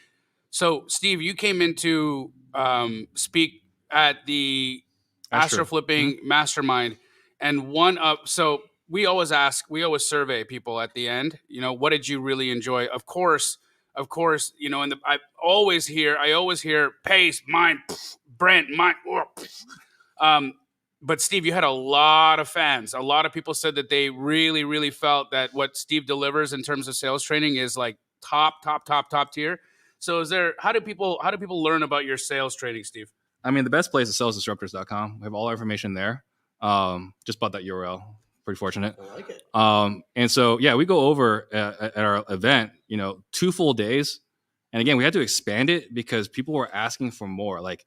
so Steve, you came in to speak at the Astro Flipping Mastermind, and so we always survey people at the end. You know, what did you really enjoy? Of course. You know, and I always hear Pace, mine, Brent, mine. But Steve, you had a lot of fans. A lot of people said that they really, really felt that what Steve delivers in terms of sales training is like top tier. So how do people learn about your sales training, Steve? I mean, the best place is salesdisruptors.com. We have all our information there. Just bought that URL. Pretty fortunate. I like it. And so, yeah, we go over at our event, 2 full days. And again, we had to expand it because people were asking for more. Like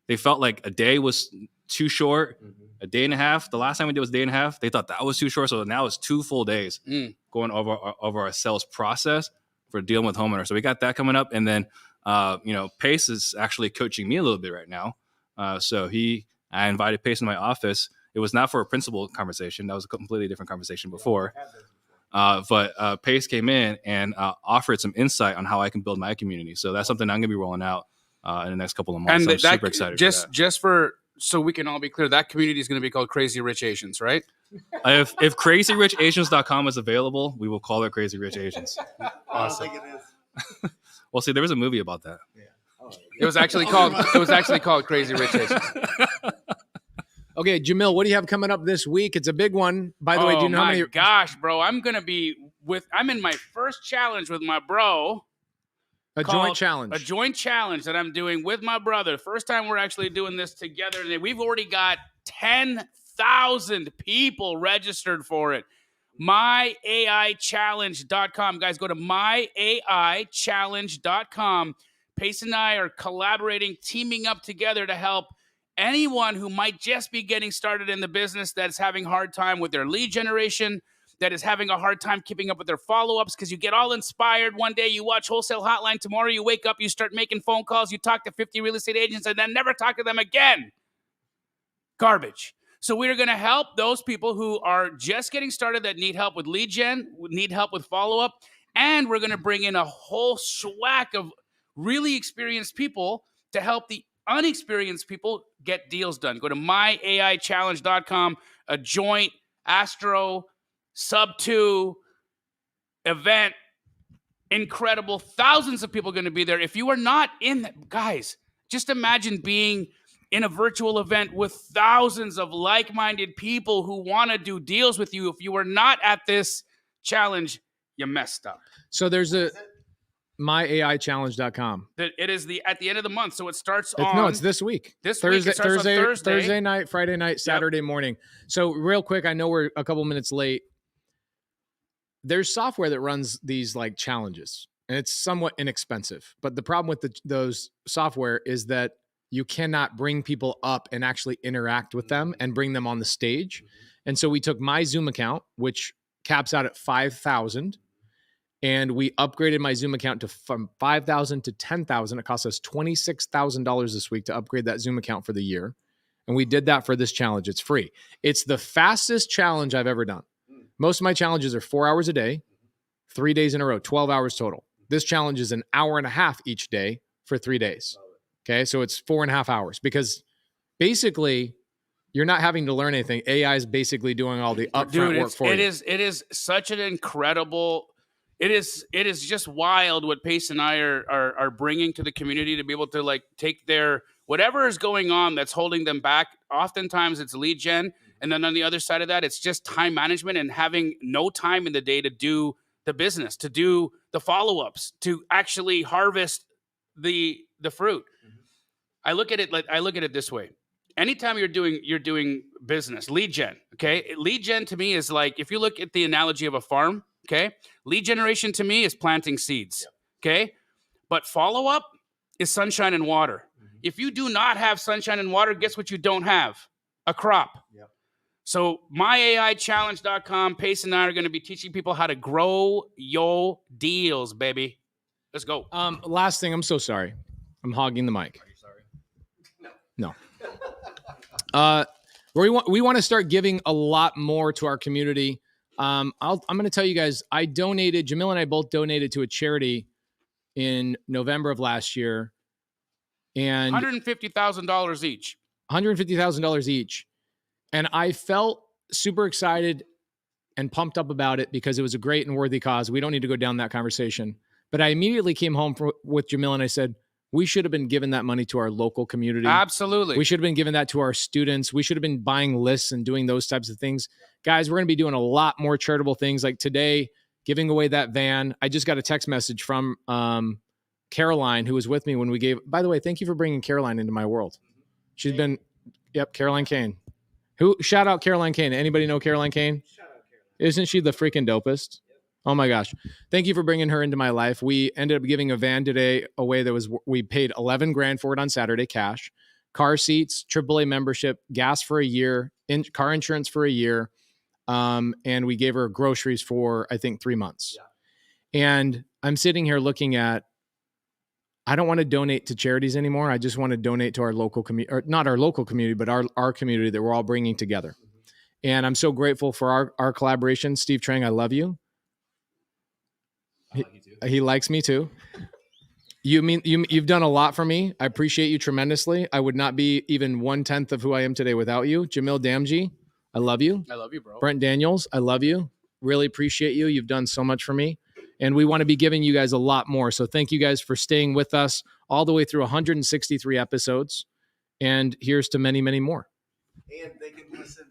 they felt like a day was too short, a day and a half. The last time we did was a day and a half. They thought that was too short. So now it's 2 full days going over our sales process dealing with homeowners. So we got that coming up. And then, Pace is actually coaching me a little bit right now. I invited Pace in my office. It was not for a principal conversation. That was a completely different conversation before. But Pace came in and offered some insight on how I can build my community. So that's something I'm going to be rolling out in the next couple of months. I'm super excited so we can all be clear, that community is going to be called Crazy Rich Asians, right? If crazyrichasians.com is available, we will call it Crazy Rich Asians. Awesome. I don't think it is. Well, see, there was a movie about that. Yeah. It was actually called Crazy Rich Asians. Okay, Jamil, what do you have coming up this week? It's a big one. By the way, do you know how many? Oh my gosh, bro! I'm in my first challenge with my bro. A joint challenge that I'm doing with my brother. First time we're actually doing this together. And we've already got 10,000 people registered for it. MyAIchallenge.com. Guys, go to MyAIchallenge.com. Pace and I are collaborating, teaming up together to help anyone who might just be getting started in the business that's having a hard time with their lead generation, that is having a hard time keeping up with their follow-ups because you get all inspired. One day you watch Wholesale Hotline. Tomorrow you wake up, you start making phone calls. You talk to 50 real estate agents and then never talk to them again. Garbage. So we're going to help those people who are just getting started that need help with lead gen, need help with follow-up, and we're going to bring in a whole swag of really experienced people to help the unexperienced people get deals done. Go to MyAIchallenge.com, a joint Astro Sub 2 event. Incredible. Thousands of people are going to be there. If you are not in that, guys, just imagine being in a virtual event with thousands of like-minded people who want to do deals with you. If you are not at this challenge, you messed up. So there's a myaichallenge.com. It is at the end of the month. So it starts it's this week. Thursday night, Friday night, Saturday morning. So real quick, I know we're a couple minutes late. There's software that runs these like challenges, and it's somewhat inexpensive. But the problem with those software is that you cannot bring people up and actually interact with them and bring them on the stage. And so we took my Zoom account, which caps out at 5,000. And we upgraded my Zoom account from 5,000 to 10,000. It cost us $26,000 this week to upgrade that Zoom account for the year. And we did that for this challenge. It's free. It's the fastest challenge I've ever done. Most of my challenges are 4 hours a day, 3 days in a row, 12 hours total. This challenge is an hour and a half each day for 3 days. Okay. So it's 4.5 hours because basically you're not having to learn anything. AI is basically doing all the upfront work for you. It is such an incredible. It is just wild what Pace and I are bringing to the community to be able to like take their whatever is going on that's holding them back. Oftentimes it's lead gen. And then on the other side of that, it's just time management and having no time in the day to do the business, to do the follow-ups, to actually harvest the fruit. I look at it this way. Anytime you're doing business, lead gen, okay? Lead gen to me is like, if you look at the analogy of a farm, okay? Lead generation to me is planting seeds, okay? But follow-up is sunshine and water. If you do not have sunshine and water, guess what you don't have? A crop. Yep. So myaichallenge.com, Pace and I are going to be teaching people how to grow your deals, baby. Let's go. Last thing, I'm so sorry. I'm hogging the mic. Are you sorry? No. We want to start giving a lot more to our community. I'm going to tell you guys, Jamil and I both donated to a charity in November of last year. And $150,000 each. $150,000 each. And I felt super excited and pumped up about it because it was a great and worthy cause. We don't need to go down that conversation. But I immediately came home with Jamil and I said, we should have been giving that money to our local community. Absolutely. We should have been giving that to our students. We should have been buying lists and doing those types of things. Guys, we're going to be doing a lot more charitable things like today, giving away that van. I just got a text message from Caroline, who was with me when we gave, by the way, thank you for bringing Caroline into my world. She's been, Caroline Kane. Shout out Caroline Kane. Anybody know Caroline Kane? Shout out Caroline. Isn't she the freaking dopest? Yep. Oh my gosh. Thank you for bringing her into my life. We ended up giving a van today away we paid $11,000 for it on Saturday, cash, car seats, AAA membership, gas for a year, car insurance for a year. And we gave her groceries for, I think, 3 months. Yeah. And I'm sitting here looking at, I don't want to donate to charities anymore. I just want to donate to our local community, or not our local community, but our community that we're all bringing together. And I'm so grateful for our collaboration. Steve Trang, I love you. I like you too. He likes me too. You've done a lot for me. I appreciate you tremendously. I would not be even 1/10 of who I am today without you. Jamildamji, I love you. I love you, bro. Brent Daniels, I love you. Really appreciate you. You've done so much for me. And we want to be giving you guys a lot more. So thank you guys for staying with us all the way through 163 episodes. And here's to many, many more. And they can listen.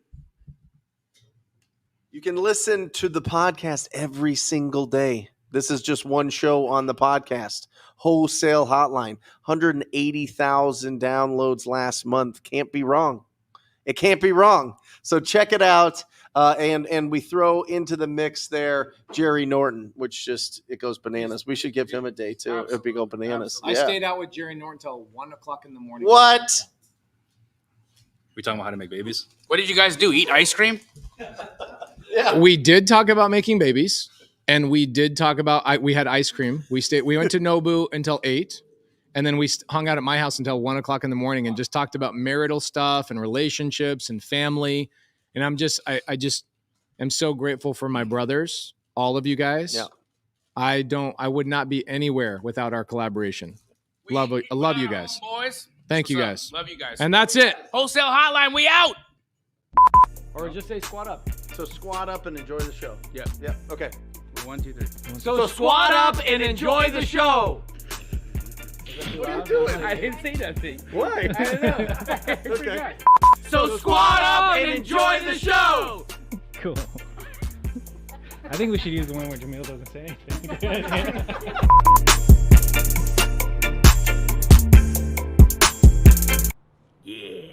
You can listen to the podcast every single day. This is just one show on the podcast. Wholesale Hotline, 180,000 downloads last month. Can't be wrong. It can't be wrong. So check it out. And we throw into the mix there Jerry Norton, which just, it goes bananas. We should give him a day too. It'd be go bananas. I stayed out with Jerry Norton until 1 o'clock in the morning. What? We talking about how to make babies? What did you guys do? Eat ice cream? Yeah. We did talk about making babies, and we did talk about we had ice cream. We went to Nobu until 8, and then we hung out at my house until 1 o'clock in the morning and just talked about marital stuff and relationships and family. And I just am so grateful for my brothers, all of you guys. Yeah. I would not be anywhere without our collaboration. I love you guys. Boys. Thank you What's guys. up? Love you guys. And that's it. Wholesale Hotline, we out. Or just say squat up. So squat up and enjoy the show. Yeah. Yeah. Okay. 1, 2, 3. So squat up and enjoy the show. What are you doing? I didn't say nothing. Why? I don't know. Okay. So squat up and enjoy the show. Cool. I think we should use the one where Jamil doesn't say anything. Yeah.